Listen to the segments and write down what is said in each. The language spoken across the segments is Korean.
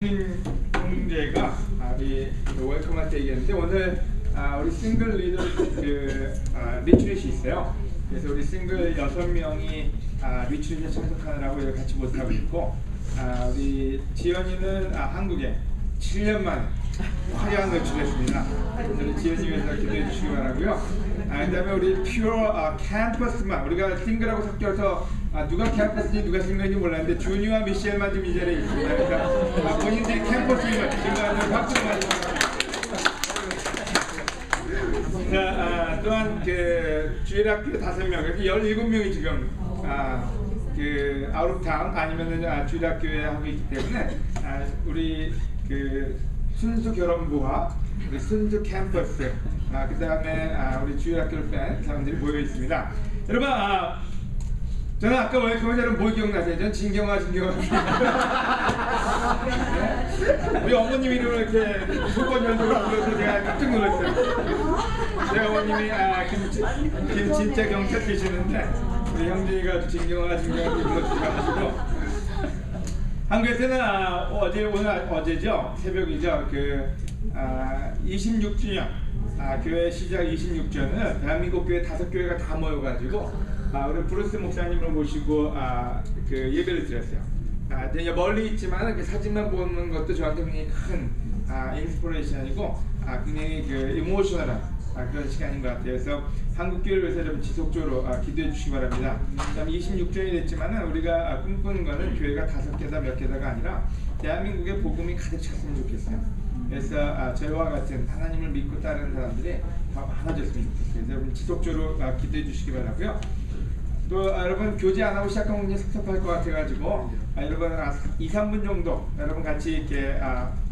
형제가 우리 웰컴할 때 얘기했는데 오늘 우리 싱글 리더 리트릿이 있어요. 그래서 우리 싱글 6명이 리트릿에 참석하느라고 여기 같이 모습하고 있고 우리 지연이는 한국에 7년 만에 화려한 노출했습니다. 그래서 우리 지연이 위해서 기도해 주시기 바라고요. 그 다음에 우리 퓨어 캠퍼스만 우리가 싱글하고 섞여서 누가 캠퍼스인지 누가 싱글인지 몰랐는데 주니와 미셸만 좀 이 자리에 있습니다. 그러니까 본인들이 캠퍼스임을 증거하는 박수를 많이 자, 또한 그 주일학교 5명, 그래서 17명이 지금 그 아웃타운 아니면은 주일학교에 하고 있기 때문에 우리 그 순수 결혼부와 우리 순수 캠퍼스 그 다음에 우리 주일학교를 뺀 사람들이 모여 있습니다. 여러분 저는 아까 웰컴을 여러분 뭘 기억나세요? 저는 진경아 네? 우리 어머님 이름을 이렇게 소권 연주로 불러서 제가 깜짝 놀랐어요. 제 어머님이 김진짜 경찰 계시는데 우리 형제가 진경아 불러주셔가지고 한국에서는 어제죠 새벽이죠 그 26주년 교회 시작 26주년을 대한민국 교회 5교회가 다 모여가지고 우리 브루스 목사님을 모시고 그 예배를 드렸어요. 멀리 있지만 그 사진만 보는 것도 저한테 굉장히 큰 인스피레이션이고 굉장히 그 이모셔널한 그런 시간인 것 같아요. 그래서 한국 교회를 위해서 좀 지속적으로 기도해 주시기 바랍니다. 26주년이 됐지만 우리가 꿈꾸는 것은 교회가 5개다 몇 개다가 아니라 대한민국의 복음이 가득 찼으면 좋겠어요. 그래서 저희와 같은 하나님을 믿고 따르는 사람들이 더 많아졌으면 좋겠어요. 그래서 여러분 지속적으로 기도해 주시기 바라고요. 또 여러분 교제 안 하고 시작하면 굉장히 섭섭할 것 같아가지고 여러분 2-3분 정도 여러분 같이 이렇게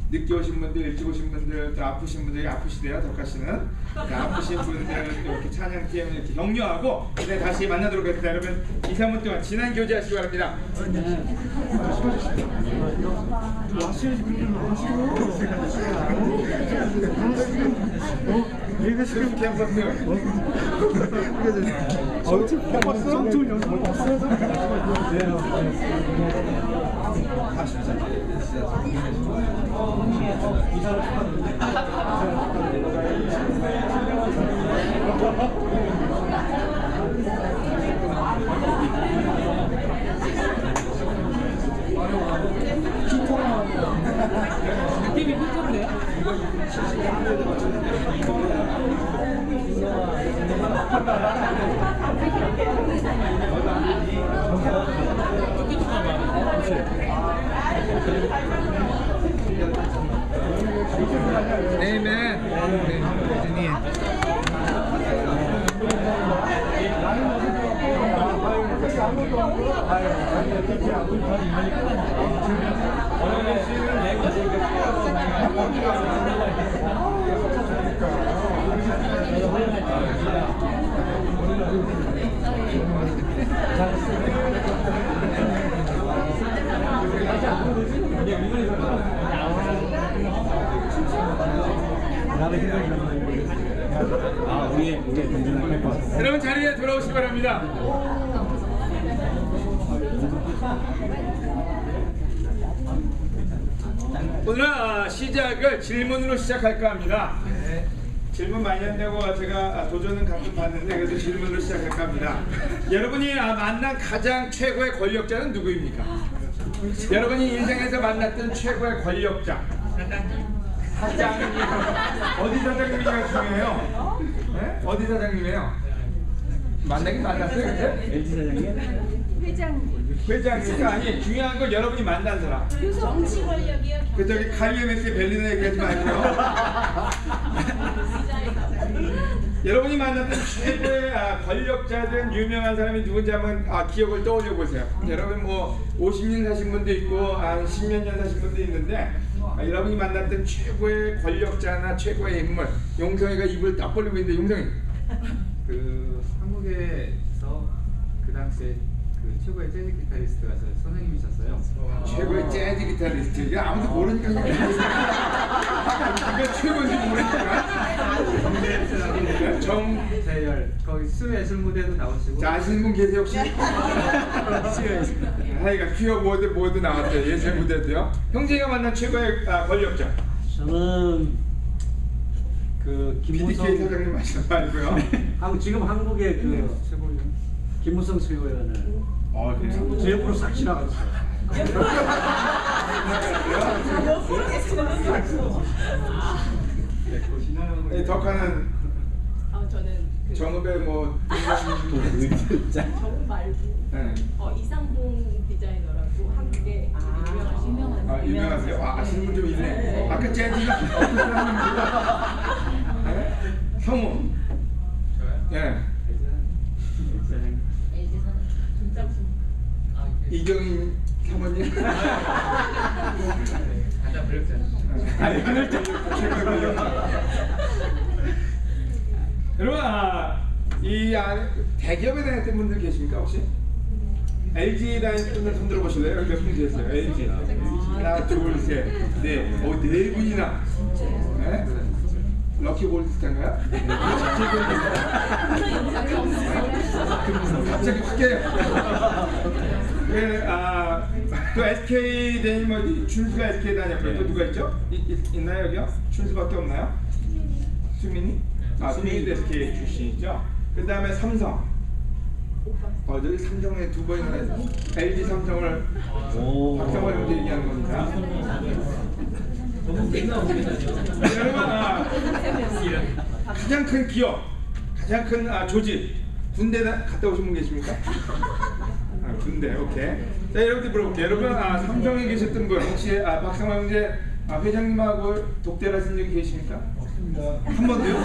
늦게 오신 분들, 일찍 오신 분들, 또 아프신 분들이 아프시대요. 덕가씨는 아프신 분들 또 이렇게 찬양팀 이렇게 격려하고 네, 다시 만나도록 하겠습니다. 여러분 2-3분 동안 지난 교제하시기 바랍니다. 지금 캠퍼스 느낌이 삐뚤네요. 아멘. 여러분 자리에 돌아오시기 바랍니다. 오늘 시작을 질문으로 시작할까 합니다. 질문 많이 한다고 제가 도전은 가끔 봤는데 그래도 질문으로 시작할까 합니다. 여러분이 만난 가장 최고의 권력자는 누구입니까? 여러분이 인생에서 만났던 최고의 권력자 사장님 어디 사장님이가 중요해요? 네? 어디 사장님이에요? 만나긴 만났어요 그때? LG 사장님? 회장이니까 아니 중요한 건 여러분이 만난 사람. 정치 권력이요. 그 저기 카이엠에스의 벨리나 얘기하지 말고요. 여러분이 만났던 최고의 권력자든 유명한 사람이 누군지 한번 기억을 떠올려 보세요. 여러분 뭐 50년 사신 분도 있고 10몇 년 사신 분도 있는데 여러분이 만났던 최고의 권력자나 최고의 인물. 용성이가 입을 딱 벌리고 있는데 용성이 그 한국에서 그 당시에 그 최고의 재즈 기타리스트가 선생님이셨어요. 최고의 재즈 기타리스트. 이게 아무도 모르니까 이게 최고인지 모르니까. 정재열 거기 수예술 무대도 나오시고. 자, 아시는 분 계세요 혹시? 하여가 퀴어 모두 나왔대요. 예술 무대도요. 형제가 만난 최고의 권력자. 저는 그 PDK 김무성 사장님 말씀 말고요. 지금 한국의 그 최고위원. 김무성 최고위원을 그래요? 제 옆으로 싹 지나갔어요. 덕화는 저는 정읍의 뭐 정우 말고 네. 이상봉 디자이너라고 한국의 유명하세요? 아시는 분 좀 있네. 아까 재즈가 어떤 사람입니다. 성우. 저요? 예. 이경인 사모님. 가장 무력자죠. 아니 그럴 때 최고의 권력자. 여러분 이 안에 대기업에 다녔던 분들 계십니까 혹시? LG 다니는 분들 손 들어보실래요? 여기 몇 분 계세요? LG 하나 둘셋넷 네 분이나 네? 럭키 골드스타인가요? 갑자기 확 깨요. 또 SK 다니면 춘수가 SK 다녔고요. 또 누가 있죠? 있나요 여기요? 춘수밖에 없나요? 수민이? 수민이도 SK 출신이죠. 그 다음에 삼성. 저희 삼성에 두 번이나 LG 삼성을 박성호 형제 얘기하는 겁니다. 여러분 가장 큰 기업, 가장 큰 조직, 군대 갔다 오신 분 계십니까? 군대, 오케이. 자, 여러분들 물어볼게요. 여러분 삼성에 계셨던 분 혹시 박성호 형제 회장님하고 독대를 하신 적이 계십니까? 한 번도요?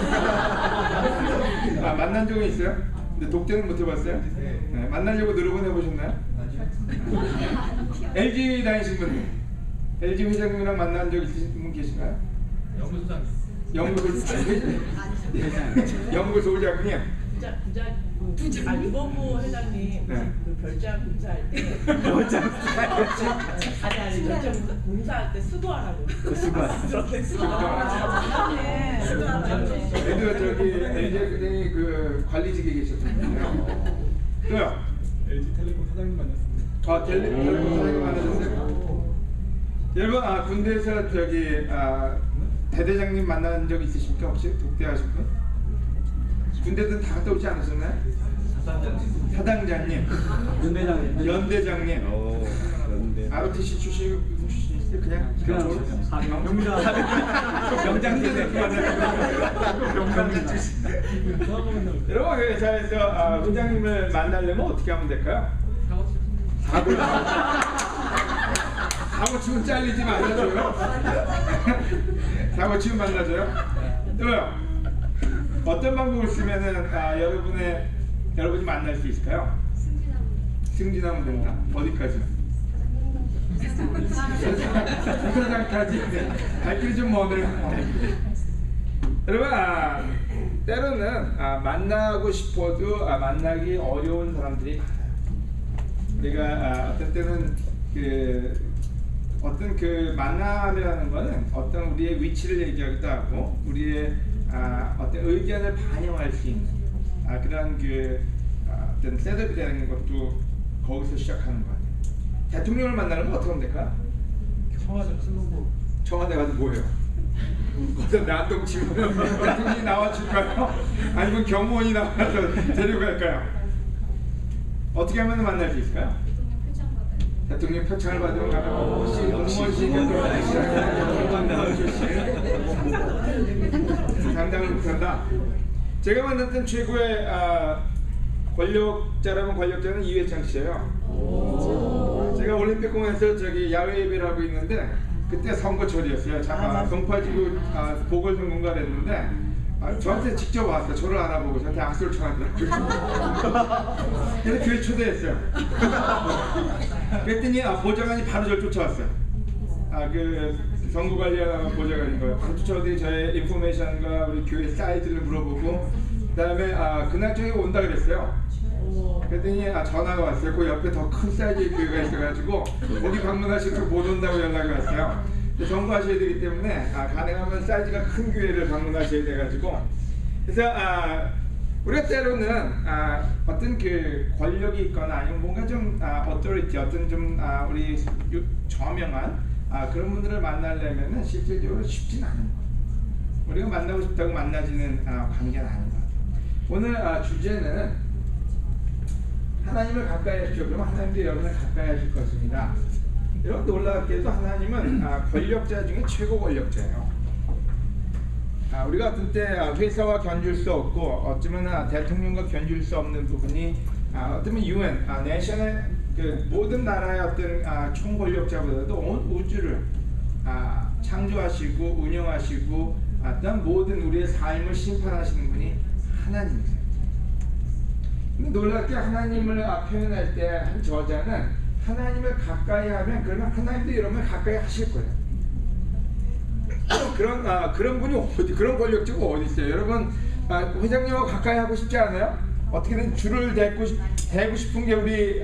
만난 적은 있어요? 근데 독대는 못 해봤어요? 네, 만나려고 노력은 해보셨나요? LG 다니신 분, LG 회장님이랑 만난 적 있으신 분 계신가요? 연구소 회장님. 이범호 회장님 네. 그 별장 공사할 때 아니 별장 공사할 때 수도하라고 애들 저기 LG 회장이 그 관리직에 계셨거든요. 또요? LG텔레콤 사장님 만났습니다. 텔레콤 사장님 만나셨어요? 여러분 군대에서 저기 대대장님 만난 적 있으십니까 혹시? 독대하신 분? 군대든 다 갔다 오지 않으셨나요? 사단장님, 연대장님, ROTC 출신이세요? 그냥 병장대 여러분 회사에서 회장님을 만나려면 어떻게 하면 될까요? 사고 치면 잘리지 말아줘요. 사고 치면 만나줘요. 또요. 어떤 방법을 쓰면은 여러분이 만날 수 있을까요? 승진하면 된다. 어디까지? 사장까지. 발길이 좀 머네요. 여러분 때로는 만나고 싶어도 만나기 어려운 사람들이 많아요. 우리가 어떤 때는 어떤 만남이라는 거는 어떤 우리의 위치를 얘기하기도 하고 우리의 어떤 의견을 반영할 수 있는 그런 어떤 셋업이 되는 것도 거기서 시작하는 거 같아요. 대통령을 만나려면 어떻게 하면 될까? 청와대 가서 뭐예요? 거기서 난동 치고 대통령이 나와줄까요? 아니면 경호원이 나와서 데리고 갈까요? 어떻게 하면 만날 수 있을까요? 대통령 표창을 받으면 가면 혹시 공무원실 상당을 못한다. 제가 만났던 최고의 권력자라면 권력자는 이회창 씨예요. 제가 올림픽공원에서 야외 예배를 하고 있는데 그때 선거철이었어요. 동파지구 보궐선거가 됐는데 저한테 직접 왔어요. 저를 알아보고 저한테 악수를 청하더라고요. 그래서 교회 초대했어요. 그랬더니 보좌관이 바로 저를 쫓아왔어요. 선거관리하는 보좌관인 거예요. 바로 쫓아오더니 저의 인포메이션과 우리 교회 사이즈를 물어보고 그다음에 그날 저기 온다 그랬어요. 그랬더니 전화가 왔어요. 그 옆에 더 큰 사이즈의 교회가 있어가지고 거기 방문하시고 못 온다고 연락이 왔어요. 점거하셔야 되기 때문에 가능하면 사이즈가 큰 교회를 방문하셔야 돼가지고 그래서 우리가 때로는 어떤 그 권력이 있거나 아니면 뭔가 좀 authority, 어떤 좀 우리 저명한 그런 분들을 만나려면은 실질적으로 쉽진 않은 거예요. 우리가 만나고 싶다고 만나지는 관계는 아닌 것 같아요. 오늘 주제는 하나님을 가까이 하십시오. 그러면 하나님도 여러분을 가까이 하실 것입니다. 여러분 놀랍게도 하나님은 권력자 중에 최고 권력자예요. 우리가 어떤 때 회사와 견줄 수 없고 어쩌면 대통령과 견줄 수 없는 부분이 어쩌면 UN, 내셔널 그 모든 나라의 어떤 총권력자보다도 온 우주를 창조하시고 운영하시고 어떤 모든 우리의 삶을 심판하시는 분이 하나님이세요. 근데 놀랍게 하나님을 표현할 때 한 저자는 하나님을 가까이 하면 그러면 하나님도 여러분을 가까이 하실 거예요. 그런 분이 어디, 그런 권력자가 어디 있어요? 여러분 회장님하고 가까이 하고 싶지 않아요? 어떻게든 줄을 대고 싶은 게 우리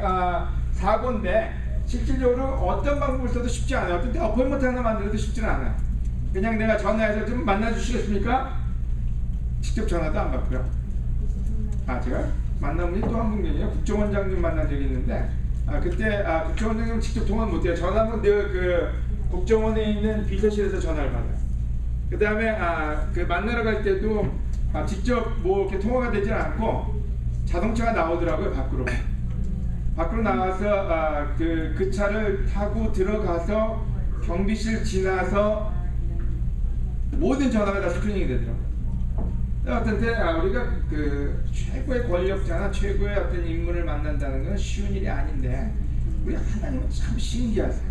사고인데 실질적으로 어떤 방법을 써도 쉽지 않아요. 어떤 때 어포인먼트 하나 만들어도 쉽지는 않아요. 그냥 내가 전화해서 좀 만나주시겠습니까? 직접 전화도 안 받고요. 제가 만난 분이 또 한 분이에요. 국정원장님 만난 적이 있는데 그때 국정원장님 직접 통화는 못해요. 전화는 늘 그 국정원에 있는 비서실에서 전화를 받아요. 그 다음에 그 만나러 갈 때도 직접 뭐 이렇게 통화가 되지 않고 자동차가 나오더라고요. 밖으로 나가서 그 차를 타고 들어가서 경비실 지나서 모든 전화가 다 스크리닝이 되더라고요. 어떤 때 우리가 그 최고의 권력자나 최고의 어떤 인물을 만난다는 건 쉬운 일이 아닌데 우리 하나님은 참 신기하세요.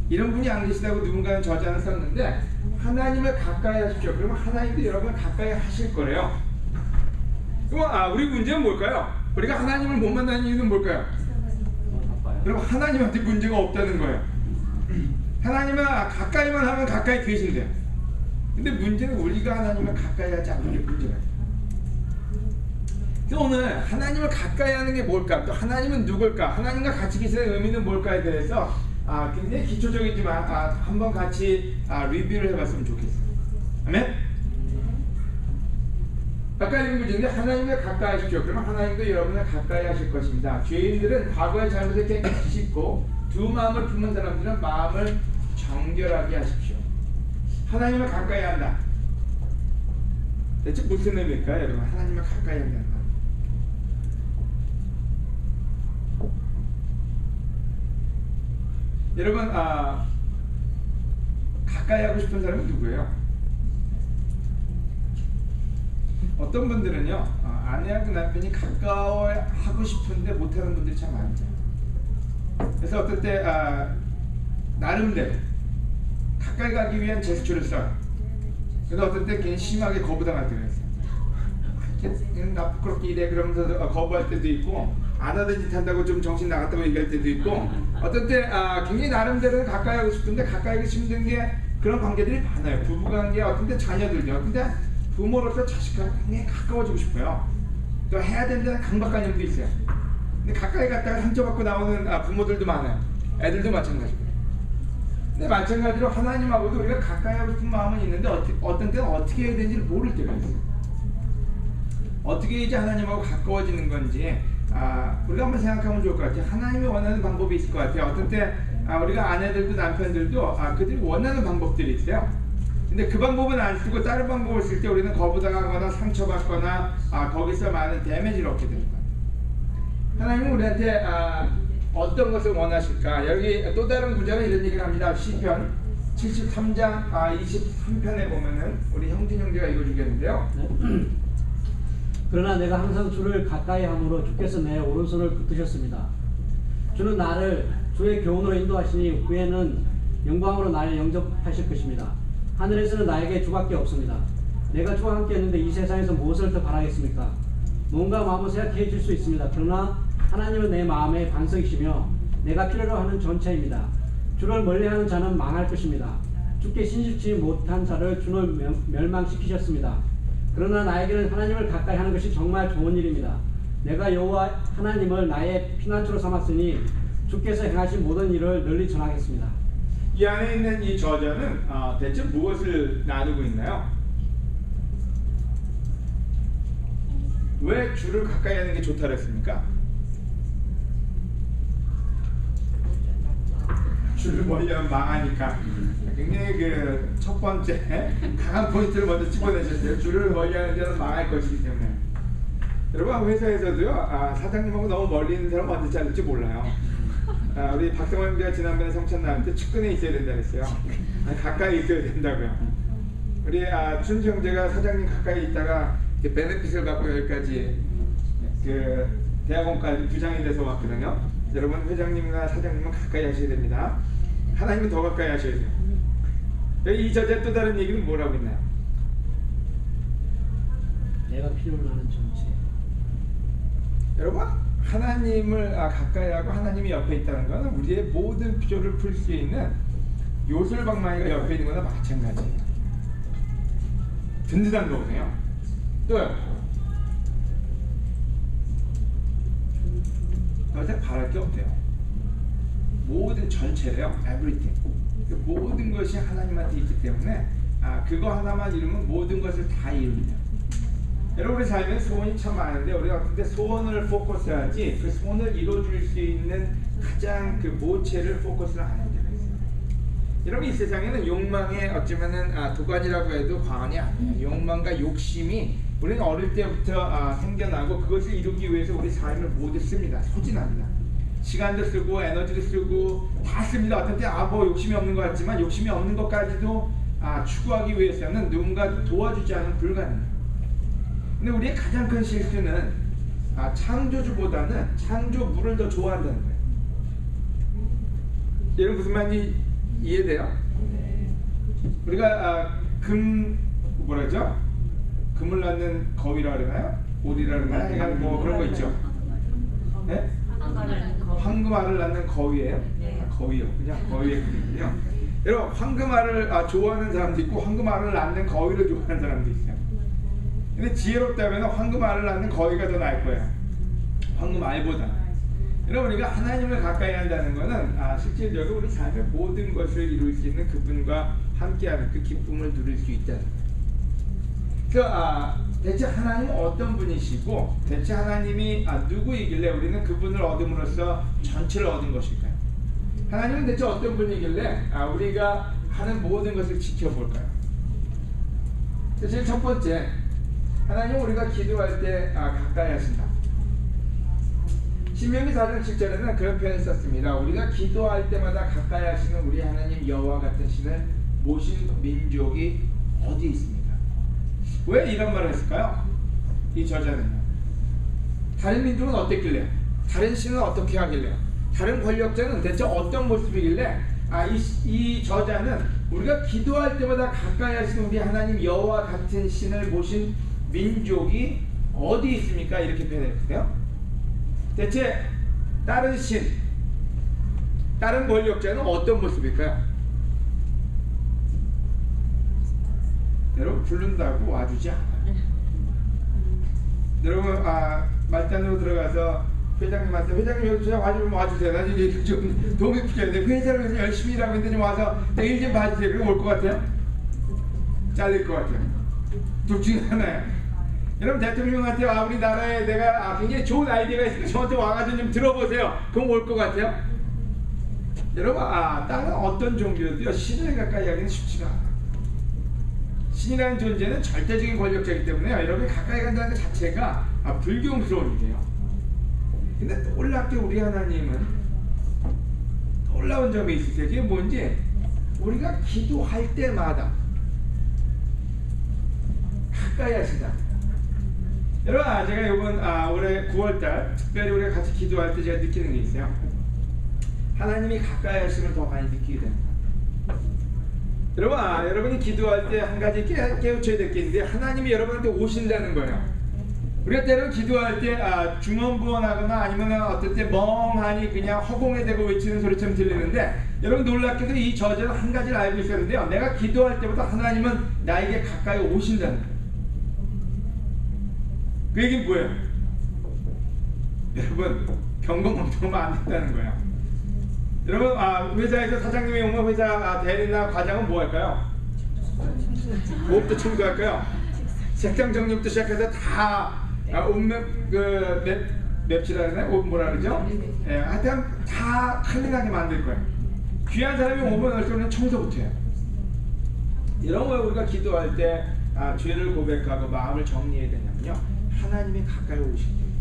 이런 분이 안 계시다고 누군가는 저자는 썼는데 하나님을 가까이 하십시오. 그러면 하나님도 여러분을 가까이 하실 거래요. 그럼 우리 문제는 뭘까요? 우리가 하나님을 못 만나는 이유는 뭘까요? 여러분 하나님한테 문제가 없다는 거예요. 하나님은 가까이만 하면 가까이 계신대요. 근데 문제는 우리가 하나님을 가까이 하지 않는 게 문제예요. 그래서 오늘 하나님을 가까이 하는 게 뭘까? 또 하나님은 누굴까? 하나님과 같이 계시는 의미는 뭘까에 대해서 굉장히 기초적이지만 한번 같이 리뷰를 해봤으면 좋겠어요. 아멘? 아까 읽은 구절인데 하나님을 가까이 하십시오. 그러면 하나님도 여러분을 가까이 하실 것입니다. 죄인들은 과거의 잘못을 깨끗이 씻고 두 마음을 품은 사람들은 마음을 정결하게 하십시오. 하나님을 가까이 한다. 대체 무슨 의미일까요, 여러분? 하나님을 가까이 한다는 거. 여러분, 가까이 하고 싶은 사람은 누구예요? 어떤 분들은요, 아내하고 남편이 가까워하고 싶은데 못하는 분들이 참 많죠. 그래서 어떨 때 나름대로 가까이 가기 위한 제스처를 써요. 그래서 어떨 때 괜히 심하게 거부당할 때가 있어요. 나 부끄럽게 이래 그러면서 거부할 때도 있고 안 하던 짓 한다고 좀 정신 나갔다고 얘기할 때도 있고 어떤 때 굉장히 나름대로 가까이 하고 싶은데 가까이 하기 힘든 게 그런 관계들이 많아요. 부부관계, 어떤 때 자녀들요. 근데 부모로서 자식과 굉장히 가까워지고 싶어요. 또 해야 된다는 강박관념도 있어요. 근데 가까이 갔다가 상처받고 나오는 부모들도 많아요. 애들도 마찬가지고. 근데 마찬가지로 하나님하고도 우리가 가까이 하고 싶은 마음은 있는데 어떤 때는 어떻게 해야 되는지를 모를 때가 있어요. 어떻게 해야지 하나님하고 가까워지는 건지 우리가 한번 생각하면 좋을 것 같아요. 하나님이 원하는 방법이 있을 것 같아요. 어떤 때 우리가 아내들도 남편들도 그들이 원하는 방법들이 있어요. 근데 그 방법은 안 쓰고 다른 방법을 쓸 때 우리는 거부당하거나 상처받거나 거기서 많은 데미지를 얻게 되는 거예요. 하나님은 우리한테 어떤 것을 원하실까? 여기 또 다른 구절은 이런 얘기를 합니다. 시편 73장 23편에 보면은 우리 형진 형제가 읽어주겠는데요. 네. 그러나 내가 항상 주를 가까이 함으로 주께서 내 오른손을 붙드셨습니다. 주는 나를 주의 교훈으로 인도하시니 후에는 영광으로 나를 영접하실 것입니다. 하늘에서는 나에게 주밖에 없습니다. 내가 주와 함께 했는데 이 세상에서 무엇을 더 바라겠습니까? 뭔가 마음을 생각해 줄 수 있습니다. 그러나 하나님은 내 마음의 반석이시며 내가 필요로 하는 전체입니다. 주를 멀리하는 자는 망할 것입니다. 주께 신실치 못한 자를 주는 멸망시키셨습니다. 그러나 나에게는 하나님을 가까이 하는 것이 정말 좋은 일입니다. 내가 여호와 하나님을 나의 피난처로 삼았으니 주께서 행하신 모든 일을 널리 전하겠습니다. 이 안에 있는 이 저자는 대체 무엇을 나누고 있나요? 왜 줄을 가까이 하는 게 좋다 그랬습니까? 줄을 멀리 하면 망하니까. 굉장히 그 첫 번째 강한 포인트를 먼저 집어내셨어요. 줄을 멀리 하는 데는 망할 것이기 때문에. 여러분 회사에서도요, 사장님하고 너무 멀리 있는 사람 언제 자를지 몰라요. 우리 박성원 형제가 지난번에 성찬 나올 때 측근에 있어야 된다 그랬어요. 가까이 있어야 된다고요. 우리 춘수 형제가 사장님 가까이 있다가 베네핏을 갖고 여기까지 그 대학원까지 부장이 돼서 왔거든요. 여러분 회장님이나 사장님은 가까이 하셔야 됩니다. 하나님은 더 가까이 하셔야 돼요. 이 저자 또 다른 얘기는 뭐라고 있나요? 내가 필요로 하는 전체. 여러분 하나님을 가까이 하고 하나님이 옆에 있다는 것은 우리의 모든 필요를 풀 수 있는 요술방망이가 옆에 있는 거나 마찬가지예요. 든든한 거네요. 또요. 어제 바랄 게 없대요. 모든 전체래요. everything. 모든 것이 하나님한테 있기 때문에 그거 하나만 이루면 모든 것을 다 이룹니다. 여러분 우리 삶에 소원이 참 많은데 우리가 어떤 때 소원을 포커스하지 그 소원을 이루어줄 수 있는 가장 그 모체를 포커스를 안 하는 데가 있어요. 여러분 이 세상에는 욕망의 어쩌면은 도가니라고 해도 과언이 아니에요. 욕망과 욕심이 우리는 어릴 때부터 생겨나고 그것을 이루기 위해서 우리 삶을 모두 씁니다. 소진합니다. 시간도 쓰고 에너지도 쓰고 다 씁니다. 어떤 때 뭐 욕심이 없는 것 같지만 욕심이 없는 것까지도 추구하기 위해서는 누군가 도와주지 않으면 불가능해요. 근데 우리의 가장 큰 실수는 창조주보다는 창조물을 더 좋아한다는 거예요. 여러분 무슨 말인지 이해돼요? 우리가 뭐라죠? 금을 낳는 거위라 그러나요? 오리라 그러나요? 그러니까 뭐 그런 거 있죠. 네? 황금알을 낳는 거위예요? 거위요. 그냥 거위의 그림이요. 여러분 황금알을 좋아하는 사람도 있고 황금알을 낳는 거위를 좋아하는 사람도 있어요. 근데 지혜롭다면 황금알을 낳는 거위가 더 나을 거예요. 황금알보다. 여러분 우리가 하나님을 가까이 한다는 것은 실질적으로 우리 삶의 모든 것을 이룰 수 있는 그분과 함께하는 그 기쁨을 누릴 수 있다는 거예요. 그러니까 대체 하나님은 어떤 분이시고 대체 하나님이 누구이길래 우리는 그분을 얻음으로써 전체를 얻은 것일까요? 하나님은 대체 어떤 분이길래 우리가 하는 모든 것을 지켜볼까요? 제일 첫 번째, 하나님은 우리가 기도할 때 가까이 하신다. 신명기 4장 7절에는 그런 표현을 썼습니다. 우리가 기도할 때마다 가까이 하시는 우리 하나님 여호와 같은 신을 모신 민족이 어디 있습니까? 왜 이런 말을 했을까요? 이 저자는요. 다른 민족은 어땠길래? 다른 신은 어떻게 하길래? 다른 권력자는 대체 어떤 모습이길래? 이 저자는 우리가 기도할 때마다 가까이 하시는 우리 하나님 여호와 같은 신을 모신 민족이 어디 있습니까? 이렇게 표현했어요. 대체 다른 신, 다른 권력자는 어떤 모습일까요? 여러분 부른다고 와주지 않아요. 여러분 말단으로 들어가서 회장님한테 회장님 여기 좀 와주세요. 나 이제 좀 도움이 필요한데 회사를 위해서 열심히 일하고 있는데 좀 와서 내 일 좀 봐주세요. 그럼 올 것 같아요? 잘릴 것 같아요. 둘 중에 하나예요. 여러분 대통령한테 우리나라에 내가 굉장히 좋은 아이디어가 있으니까 저한테 와가지고 좀 들어보세요. 그럼 올 것 같아요? 여러분 다른 어떤 종교도요 신을 가까이 하기는 쉽지가 않아요. 신이라는 존재는 절대적인 권력자이기 때문에 여러분이 가까이 간다는 것 자체가 불경스러운 일이에요. 근데 놀랍게 우리 하나님은 놀라운 점이 있으세요. 그게 뭔지 우리가 기도할 때마다 가까이 하신다. 여러분 제가 이번 올해 9월달 특별히 우리가 같이 기도할 때 제가 느끼는 게 있어요. 하나님이 가까이 하심을 더 많이 느끼게 됩니다. 여러분 여러분이 기도할 때 한 가지 깨우쳐야 될 게 있는데 하나님이 여러분한테 오신다는 거예요. 우리가 때로 기도할 때 중언부언하거나 아니면 어떨 때 멍하니 그냥 허공에 대고 외치는 소리처럼 들리는데 여러분 놀랍게도 이 저자는 한 가지를 알고 있었는데요. 내가 기도할 때보다 하나님은 나에게 가까이 오신다는 거예요. 그 얘기는 뭐예요? 여러분 경험 엄청 안 된다는 거예요. 여러분 회사에서 사장님이 오면 회사 대리나 과장은 뭐 할까요? 뭐부터 청소할까요? 책장 정리부터 시작해서 다 맵시라는 뭐라 그러죠? 예, 하여튼 다 클린하게 만들 거예요. 귀한 사람이 오면 올수록 청소부터 해요. 이런 거에 우리가 기도할 때 죄를 고백하고 마음을 정리해야 되냐면요, 하나님이 가까이 오시기 때문이에요.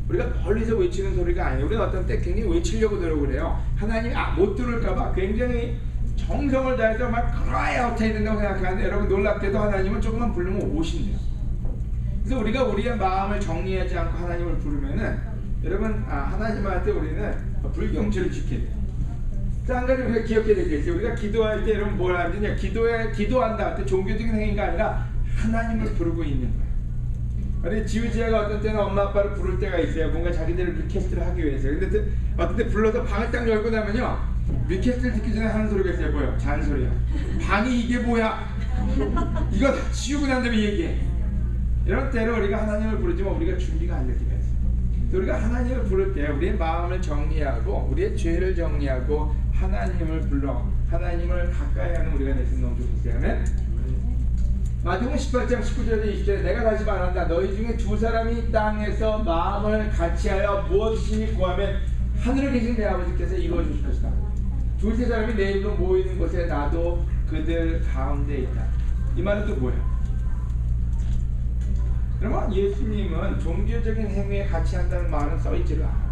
우리가 멀리서 외치는 소리가 아니에요. 우리는 어떤 때 굉장히 외치려고 노력을 해요. 하나님이 못 들을까봐 굉장히 정성을 다해서 막 cry out 해야 된다고 생각하는데, 여러분 놀랍게도 하나님은 조금만 부르면 오신대요. 그래서 우리가 우리의 마음을 정리하지 않고 하나님을 부르면은, 여러분 하나님한테 우리는 불경치를 지켜야 돼요. 한 가지 우리가 기억해야 될 게 있어요. 우리가 기도할 때 여러분 뭘 하느냐, 기도한다 할 때 종교적인 행위가 아니라 하나님을 부르고 있는 거예요. 우리 지우지아가 어떤 때는 엄마 아빠를 부를 때가 있어요. 뭔가 자기들을 리퀘스트를 하기 위해서. 근데 어떤 때 불러서 방을 딱 열고 나면요, 리퀘스트를 듣기 전에 하는 소리가 있어요. 뭐요? 잔소리야. 방이 이게 뭐야? 이거 다 지우고 난 다음에 얘기해. 이런 때로 우리가 하나님을 부르지만 우리가 준비가 안 될 때가 있어요. 우리가 하나님을 부를 때 우리의 마음을 정리하고 우리의 죄를 정리하고 하나님을 불러 하나님을 가까이 하는 우리가 됐으면 너무 좋겠어요. 아멘. 마태복음 18장 19절에 20절에 내가 다시 말한다. 너희 중에 두 사람이 땅에서 마음을 같이하여 무엇이니 구하면 하늘에 계신 내 아버지께서 이루어 주실 것이다. 두세 사람이 내 이름으로 모이는 곳에 나도 그들 가운데 있다. 이 말은 또 뭐야? 그러면 예수님은 종교적인 행위에 같이 한다는 말은 써있지를 않아요.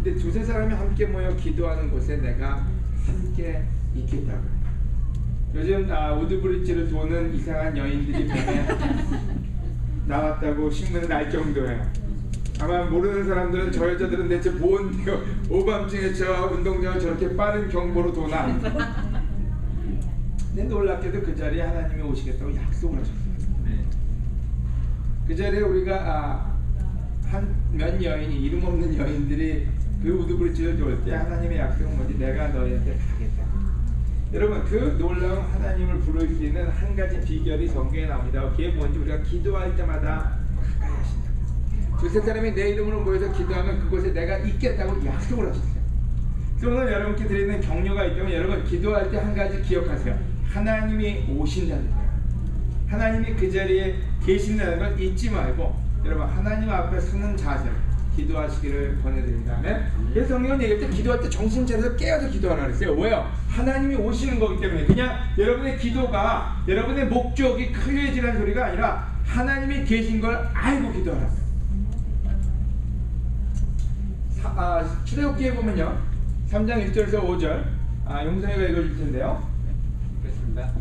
근데 두세 사람이 함께 모여 기도하는 곳에 내가 함께 있겠다고. 요즘 우드브리지를 도는 이상한 여인들이 뱀에 나왔다고 신문에 날 정도예요. 아마 모르는 사람들은 저 여자들은 대체 뭔데요? 오밤중에 저 운동장을 저렇게 빠른 경보로 도나. 근데 놀랍게도 그 자리에 하나님이 오시겠다고 약속을 하셨어요. 그 자리에 우리가 한 몇 여인이, 이름 없는 여인들이 그 우드브리지를 돌 때 하나님의 약속은 뭐지? 내가 너희한테 가겠다. 여러분, 그 놀라운 하나님을 부를 수 있는 한 가지 비결이 성경에 나옵니다. 그게 뭔지 우리가 기도할 때마다 가까이 하신다. 두세 사람이 내 이름으로 모여서 기도하면 그곳에 내가 있겠다고 약속을 하셨어요. 그래서 오늘 여러분께 드리는 격려가 있다면, 여러분 기도할 때 한 가지 기억하세요. 하나님이 오신다는 거예요. 하나님이 그 자리에 계신다는 걸 잊지 말고 여러분 하나님 앞에 서는 자세로 기도하시기를 권해드립니다. 그래서 성경은 얘기할 때 기도할 때 정신 차려서 깨어서 기도하라 그랬어요. 왜요? 하나님이 오시는 거기 때문에. 그냥 여러분의 기도가 여러분의 목적이 클리어지라는 소리가 아니라 하나님이 계신 걸 알고 기도하라. 출애굽기에 보면요 3장 1절에서 5절 용성이가 읽어줄 텐데요. 읽겠습니다.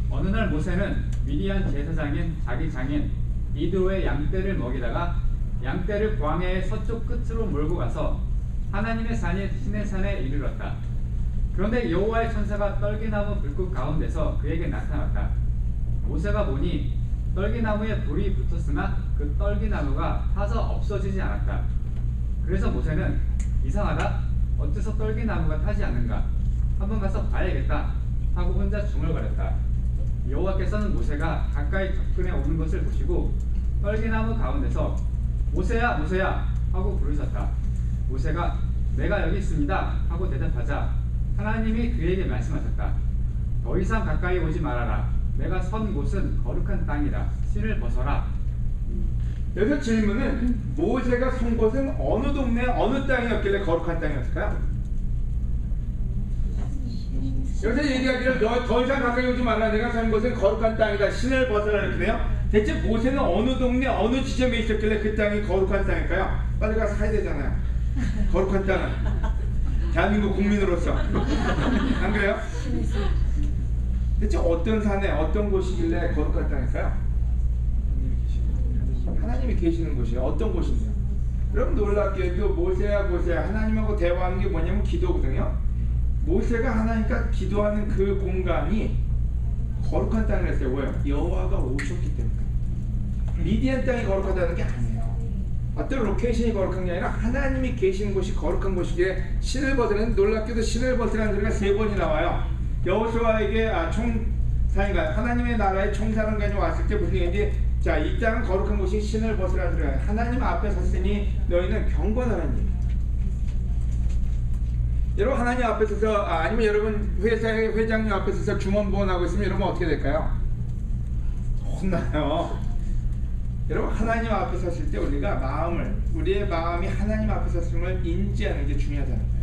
어느 날 모세는 미디안 제사장인 자기 장인 이드로의 양떼를 먹이다가 양떼를 광야의 서쪽 끝으로 몰고 가서 하나님의 산인 시내산에 이르렀다. 그런데 여호와의 천사가 떨기나무 불꽃 가운데서 그에게 나타났다. 모세가 보니 떨기나무에 불이 붙었으나 그 떨기나무가 타서 없어지지 않았다. 그래서 모세는 이상하다. 어째서 떨기나무가 타지 않는가? 한번 가서 봐야겠다 하고 혼자 중얼거렸다. 여호와께서는 모세가 가까이 접근해 오는 것을 보시고 떨기나무 가운데서 모세야 모세야 하고 부르셨다. 모세가 내가 여기 있습니다 하고 대답하자 하나님이 그에게 말씀하셨다. 더 이상 가까이 오지 말아라. 내가 선 곳은 거룩한 땅이라. 신을 벗어라. 여기서 질문은 모세가 선 곳은 어느 동네 어느 땅이었길래 거룩한 땅이었을까요? 여기서 얘기하기를 더 이상 가까이 오지 말라. 내가 선 곳은 거룩한 땅이다. 신을 벗어라 이렇게 돼요. 대체 모세는 어느 동네 어느 지점에 있었길래 그 땅이 거룩한 땅일까요? 빨리 가서 사야 되잖아요. 거룩한 땅은 대한민국 국민으로서 안 그래요? 대체 어떤 산에 어떤 곳이길래 거룩한 땅일까요? 하나님이 계시는 곳이에요. 어떤 곳인데요? 여러분 놀랍게도 모세야 하나님하고 대화하는 게 뭐냐면 기도거든요. 모세가 하나님과 기도하는 그 공간이 거룩한 땅을 했어요. 왜요? 여호와가 오셨기 때문에. 미디안 땅이 거룩하다는 게 아니에요. 어떤 로케이션이 거룩한 게 아니라 하나님이 계시는 곳이 거룩한 곳이기에 신을 벗으라는, 놀랍게도 신을 벗으라는 소리가 3번이 나와요. 여호수아에게 총사인가 하나님의 나라의 총사령관이 왔을 때 무슨 얘기인지, 자, 이 땅은 거룩한 곳이 신을 벗으라는 소리가 하나님 앞에 섰으니 너희는 경건하라는 얘기. 여러분 하나님 앞에 서서 아니면 여러분 회사의 회장님 앞에 서서 중원부원하고 있으면 여러분 어떻게 될까요? 혼나요. 여러분 하나님 앞에 섰을 때 우리가 우리의 마음이 하나님 앞에 섰음을 인지하는 게 중요하다는 거예요.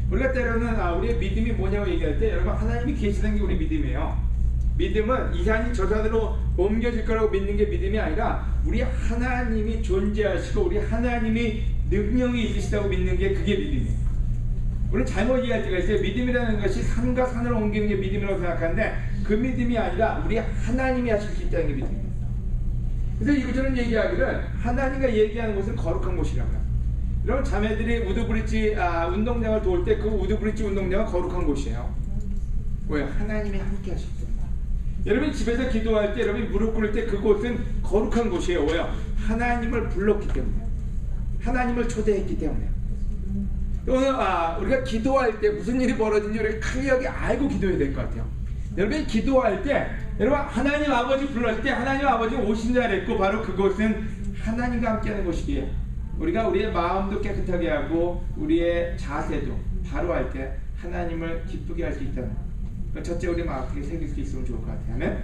우리가 때로는 우리의 믿음이 뭐냐고 얘기할 때 여러분 하나님이 계시다는 게 우리 믿음이에요. 믿음은 이 산이 저 산으로 옮겨질 거라고 믿는 게 믿음이 아니라 우리 하나님이 존재하시고 우리 하나님이 능력이 있으시다고 믿는 게 그게 믿음이에요. 우리는 잘못 이해할 때가 있어요. 믿음이라는 것이 산과 산을 옮기는 게 믿음이라고 생각하는데 그 믿음이 아니라 우리 하나님이 하실 수 있다는 게 믿음이에요. 그래서 이것저런 얘기하기를 하나님과 얘기하는 곳은 거룩한 곳이라고요. 여러분 자매들이 우드브릿지 운동장을 도울 때 그 우드브릿지 운동장은 거룩한 곳이에요. 왜요? 하나님이 함께 하실 때. 여러분이 집에서 기도할 때 여러분이 무릎 꿇을 때 그곳은 거룩한 곳이에요. 왜요? 하나님을 불렀기 때문에, 하나님을 초대했기 때문에. 오늘 우리가 기도할 때 무슨 일이 벌어진지 우리가 클리어하게 알고 기도해야 될 것 같아요. 여러분이 기도할 때 여러분 하나님 아버지 불렀을 때 하나님 아버지가 오신다 그랬고 바로 그곳은 하나님과 함께하는 곳이기에 우리가 우리의 마음도 깨끗하게 하고 우리의 자세도 바로 할 때 하나님을 기쁘게 할 수 있다는 거. 첫째 우리 마음 속에 새길 수 있으면 좋을 것 같아요. 아멘.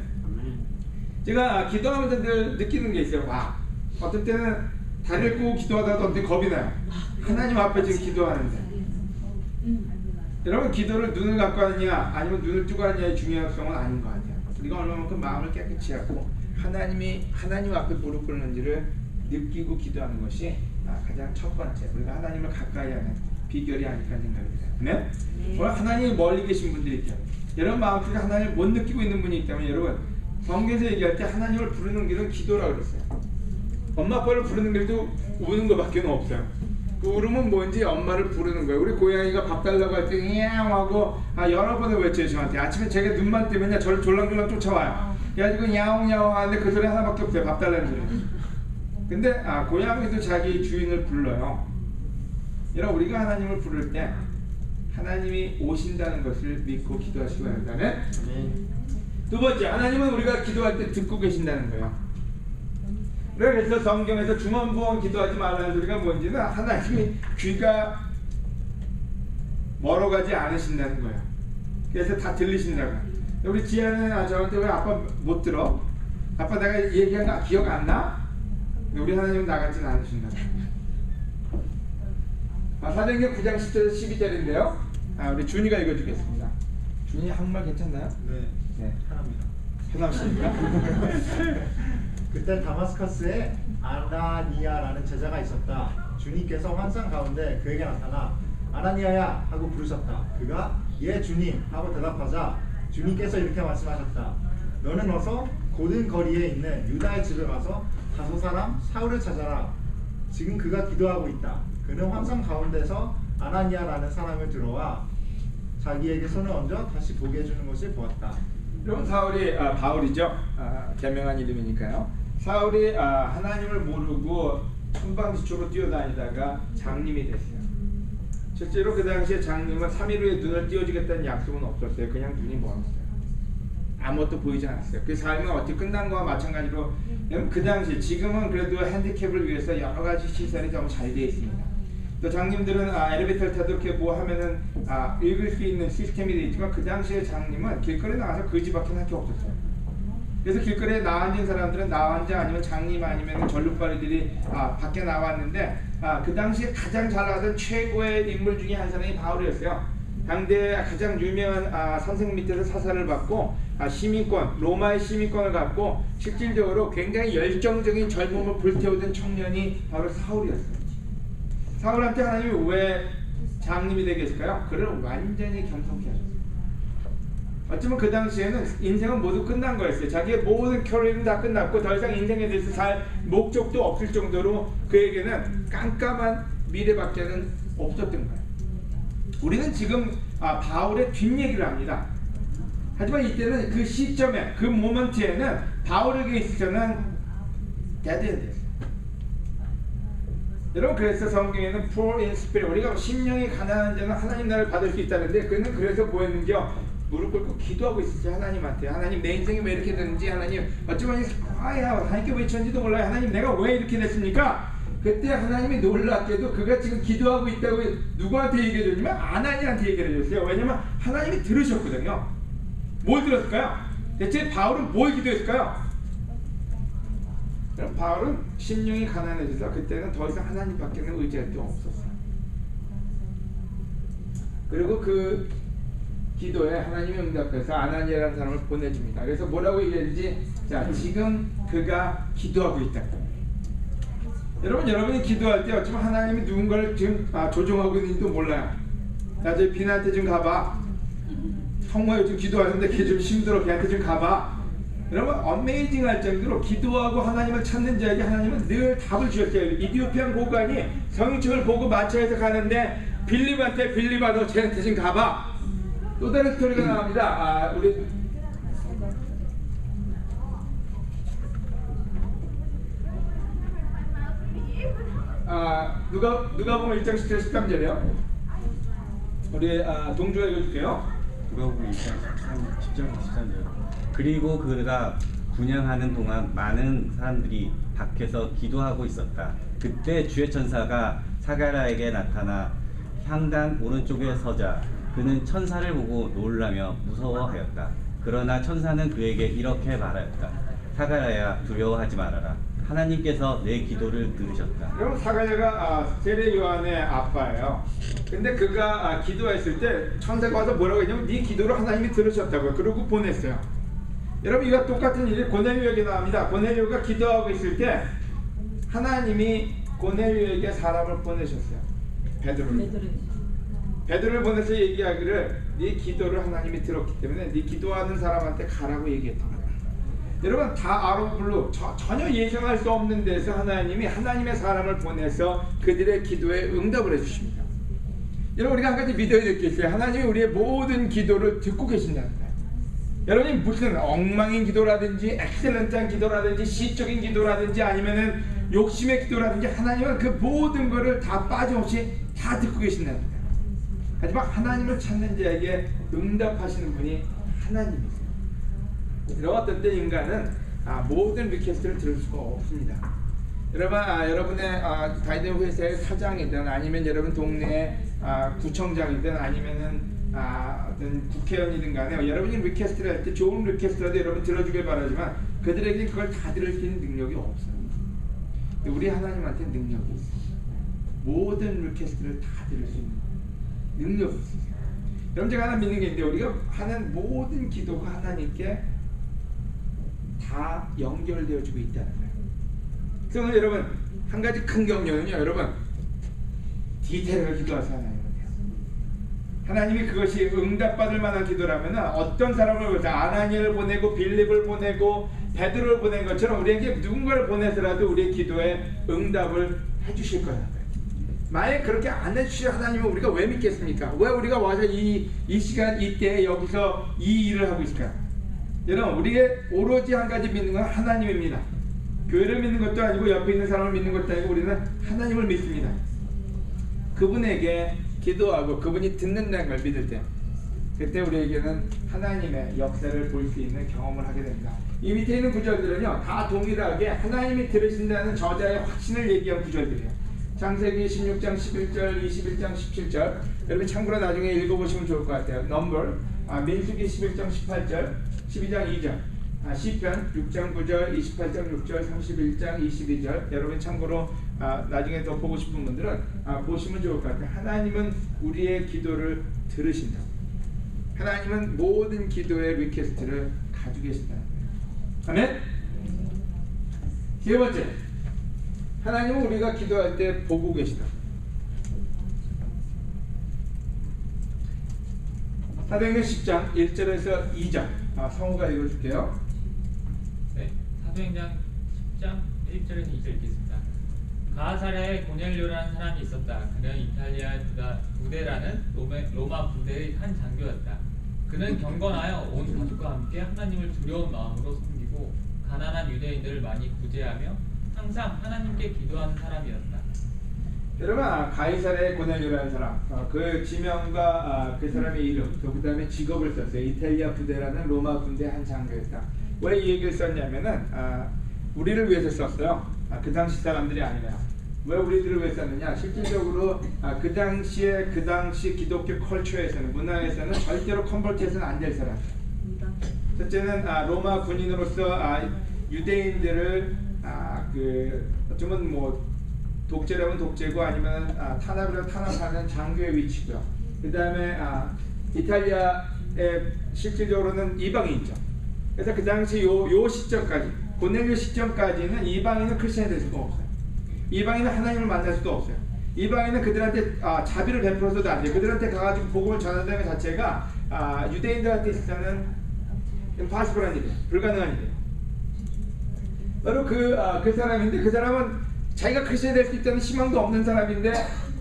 제가 기도하면서 늘 느끼는 게 있어요. 어떤 때는 다리를 꼬고 기도하다가 어떤 때 겁이 나요. 하나님 앞에 지금 기도하는데 여러분 기도를 눈을 감고 하느냐 아니면 눈을 뜨고 하느냐의 중요성은 아닌 것 같아요. 우리가 얼마만큼 마음을 깨끗이 하고 하나님 앞에 무릎 꿇는지를 느끼고 기도하는 것이 가장 첫 번째 우리가 하나님을 가까이 하는 비결이 아닐까 생각이 들어요. 오늘 하나님이 멀리 계신 분들이 있다면 여러분 마음속에 하나님을 못 느끼고 있는 분이 있다면 여러분 성경에서 얘기할 때 하나님을 부르는 길은 기도라고 그랬어요. 엄마 아빠를 부르는 길도 우는 것밖에 없어요. 그 울음은 뭔지 엄마를 부르는 거예요. 우리 고양이가 밥 달라고 할 때 냥 하고 여러 번을 외쳐요. 저한테 아침에 제가 눈만 뜨면요 저를 졸랑졸랑 쫓아와요. 그래가지고 야옹야옹 하는데 그 소리 하나밖에 없어요. 밥 달라는 소리. 근데 고양이도 자기 주인을 불러요. 여러분 우리가 하나님을 부를 때 하나님이 오신다는 것을 믿고 기도하시고 한다면 두 번째 하나님은 우리가 기도할 때 듣고 계신다는 거예요. 그래서 성경에서 중언부언 기도하지 말라는 소리가 뭔지는 하나님이 귀가 멀어가지 않으신다는 거예요. 그래서 다 들리신다고. 우리 지아는 저한테 왜 아빠 못 들어? 아빠 내가 얘기한 거 기억 안 나? 우리 하나님은 나같지는 않으신다고. 사도행전 9장 10절에서 12절인데요. 우리 준이가 읽어주겠습니다. 준이 한국말 괜찮나요? 네. 편합니다. 편하십니까? 그때 다마스커스에 아나니아라는 제자가 있었다. 주님께서 환상 가운데 그에게 나타나 아나니아야 하고 부르셨다. 그가 예 주님 하고 대답하자 주님께서 이렇게 말씀하셨다. 너는 어서 고든 거리에 있는 유다의 집에 가서 다소 사람 사울을 찾아라. 지금 그가 기도하고 있다. 그는 환상 가운데서 아나니아라는 사람을 들어와 자기에게 손을 얹어 다시 보게 해주는 것을 보았다. 여러분 사울이 바울이죠. 개명한 이름이니까요. 사울이 하나님을 모르고 천방지축으로 뛰어다니다가 장님이 됐어요. 실제로 그 당시에 장님은 3일 후에 눈을 띄워주겠다는 약속은 없었어요. 그냥 눈이 멀었어요. 아무것도 보이지 않았어요. 그 삶은 어떻게 끝난 거와 마찬가지로 그 당시 지금은 그래도 핸디캡을 위해서 여러 가지 시설이 너무 잘 되어 있습니다. 또 장님들은 엘리베이터를 타도 이렇게 뭐 하면은 읽을 수 있는 시스템이 되어 있지만 그 당시에 장님은 길거리에 나가서 그 집밖에 할 게 없었어요. 그래서 길거리에 나앉은 사람들은 나앉아 아니면 장님 아니면 전륙발이들이 밖에 나왔는데 그 당시에 가장 잘 나가던 최고의 인물 중에 한 사람이 바울이었어요. 당대 가장 유명한 선생 밑에서 사살을 받고 시민권, 로마의 시민권을 갖고 실질적으로 굉장히 열정적인 젊음을 불태우던 청년이 바로 사울이었어요. 사울한테 하나님이 왜 장님이 되게 했을까요? 그를 완전히 겸손케 하셨어요. 어쩌면 그 당시에는 인생은 모두 끝난 거였어요. 자기의 모든 캐리어는 다 끝났고 더 이상 인생에 대해서 살 목적도 없을 정도로 그에게는 깜깜한 미래밖에는 없었던 거예요. 우리는 지금 바울의 뒷얘기를 합니다. 하지만 이때는 그 시점에 그 모먼트에는 바울에게 있어서는 데드엔드였어요. 여러분 그래서 성경에는 poor in spirit 우리가 심령이 가난한 자는 하나님 나라를 받을 수 있다는데 그는 그래서 뭐였는지요? 무릎 꿇고 기도하고 있었어요. 하나님한테. 하나님 내 인생이 왜 이렇게 되는지 하나님 어쩌면 하나님께 외쳤는지도 몰라요. 하나님 내가 왜 이렇게 됐습니까? 그때 하나님이 놀랍게도 그가 지금 기도하고 있다고 누구한테 얘기해 줬냐면 아나니아한테 얘기해 줬어요. 왜냐면 하나님이 들으셨거든요. 뭘 들었을까요? 대체 바울은 뭘 기도했을까요? 그럼 바울은 심령이 가난해져서 그때는 더 이상 하나님밖에는 의지할 게 없었어요. 그리고 그 기도에 하나님이 응답해서 아나니아라는 사람을 보내줍니다. 그래서 뭐라고 얘기했는지, 자, 지금 그가 기도하고 있다. 여러분이 기도할 때 어쩌면 하나님이 누군가를 지금 조종하고 있는지도 몰라요. 야, 저 빈한테 좀 가봐. 성모에 좀 기도하는데 걔 좀 힘들어. 걔한테 좀 가봐. 여러분, 어메이징할 정도로 기도하고 하나님을 찾는 자에게 하나님은 늘 답을 주셨어요. 이디오피안 고관이 성인척을 보고 마차에서 가는데 빌립한테, 빌립아 너 쟤한테 좀 가봐. 또 다른 스토리가 나옵니다. 우리 누가복음 1장 10절 13절이요. 우리 동주가 읽어줄게요. 누가복음 1장 10절 13절. 그리고 그가 분향하는 동안 많은 사람들이 밖에서 기도하고 있었다. 그때 주의 천사가 사가랴에게 나타나 향단 오른쪽에 서자 그는 천사를 보고 놀라며 무서워하였다. 그러나 천사는 그에게 이렇게 말하였다. 사가랴야 두려워하지 말아라. 하나님께서 내 기도를 들으셨다. 여러분, 사가랴가 세례 요한의 아빠예요. 근데 그가 기도했을 때 천사가 와서 뭐라고 했냐면 네 기도를 하나님이 들으셨다고요. 그러고 보냈어요. 여러분, 이와 똑같은 일이 고넬료에게 나옵니다. 고넬료가 기도하고 있을 때 하나님이 고넬료에게 사람을 보내셨어요. 베드로를 보내서 얘기하기를 네 기도를 하나님이 들었기 때문에 네 기도하는 사람한테 가라고 얘기했던 거예요. 여러분, 다 아로블루 전혀 예상할 수 없는 데서 하나님이 하나님의 사람을 보내서 그들의 기도에 응답을 해주십니다. 여러분, 우리가 한 가지 믿어야 될 게 있어요. 하나님이 우리의 모든 기도를 듣고 계신다는 거예요. 여러분이 무슨 엉망인 기도라든지 엑셀런트한 기도라든지 시적인 기도라든지 아니면은 욕심의 기도라든지 하나님은 그 모든 것을 다 빠짐없이 다 듣고 계신다는 거예요. 하지만 하나님을 찾는 자에게 응답하시는 분이 하나님이세요. 이런 어떤 때 인간은 모든 리퀘스트를 들을 수가 없습니다. 여러분, 여러분의 다니는 회사의 사장이든 아니면 여러분 동네의 구청장이든 아니면은 어떤 국회의원이든 간에 여러분이 리퀘스트를 할 때 좋은 리퀘스트라도 여러분 들어주길 바라지만 그들에게 그걸 다 들을 수 있는 능력이 없어요. 우리 하나님한테 능력이 있어요. 모든 리퀘스트를 다 들을 수 있는 능력이 있어요. 여러분, 제가 하나 믿는 게 있는데 우리가 하는 모든 기도가 하나님께 다 연결되어지고 있다는 거예요. 그래서 오늘 여러분 한 가지 큰 격려는요. 여러분, 디테일하게 기도하세요. 하나님이 그것이 응답받을 만한 기도라면 어떤 사람을 보내서 아나니아를 보내고 빌립을 보내고 베드로를 보낸 것처럼 우리에게 누군가를 보내서라도 우리의 기도에 응답을 해주실 거라는 거예요. 만약 그렇게 안 해주실 하나님은 우리가 왜 믿겠습니까? 왜 우리가 와서 이 시간 이때 여기서 이 일을 하고 있을까요? 여러분, 우리의 오로지 한 가지 믿는 건 하나님입니다. 교회를 믿는 것도 아니고 옆에 있는 사람을 믿는 것도 아니고 우리는 하나님을 믿습니다. 그분에게 기도하고 그분이 듣는다는 걸 믿을 때 그때 우리에게는 하나님의 역사를 볼 수 있는 경험을 하게 됩니다. 이 밑에 있는 구절들은요 다 동일하게 하나님이 들으신다는 저자의 확신을 얘기한 구절들이에요. 창세기 16장 11절 21장 17절 여러분 참고로 나중에 읽어보시면 좋을 것 같아요. 넘버 민수기 11장 18절 12장 2절 시편 6장 9절 28장 6절 31장 22절 여러분 참고로 나중에 더 보고 싶은 분들은 보시면 좋을 것 같아요. 하나님은 우리의 기도를 들으신다. 하나님은 모든 기도의 리퀘스트를 가지고 계신다는 거예요. 아멘? 세 번째, 하나님은 우리가 기도할 때 보고 계시다. 사도행전 10장 1절에서 2절 성우가 읽어줄게요. 네, 사도행전 10장 1절에서 2절 읽겠습니다. 가사랴에 고넬료라는 사람이 있었다. 그는 이탈리아 부대라는 로마 부대의 한 장교였다. 그는 경건하여 온 가족과 함께 하나님을 두려운 마음으로 섬기고 가난한 유대인들을 많이 구제하며 항상 하나님께 기도하는 사람이었다. 여러분, 가이사랴의 고넬료라는 사람, 그 지명과 그 사람의 이름, 그 다음에 직업을 썼어요. 이탈리아 부대라는 로마 군대 한 장교였다. 왜 이 얘기를 썼냐면은 우리를 위해서 썼어요. 그 당시 사람들이 아니라. 왜 우리들을 위해 썼느냐? 실질적으로 그 당시 기독교 컬처에서는, 문화에서는 절대로 컨버트해서는 안 될 사람. 첫째는 로마 군인으로서 유대인들을 그 어쩌면 뭐 독재라면 독재고 아니면 탄압이라면 탄압하는 장교의 위치고요. 그 다음에 이탈리아에 실질적으로는 이방인이죠. 그래서 그 당시 요 시점까지, 고넬료 시점까지는 이방인은 크리스천이 될 수가 없어요. 이방인은 하나님을 만날 수도 없어요. 이방인은 그들한테 자비를 베풀어서도 안 돼요. 그들한테 가가지고 복음을 전한다는 것 자체가 유대인들한테 있어서는 impossible한 일이에요. 불가능한 일이에요. 바로 그 사람인데, 그 사람은 자기가 크리스천이 될 수 있다는 희망도 없는 사람인데,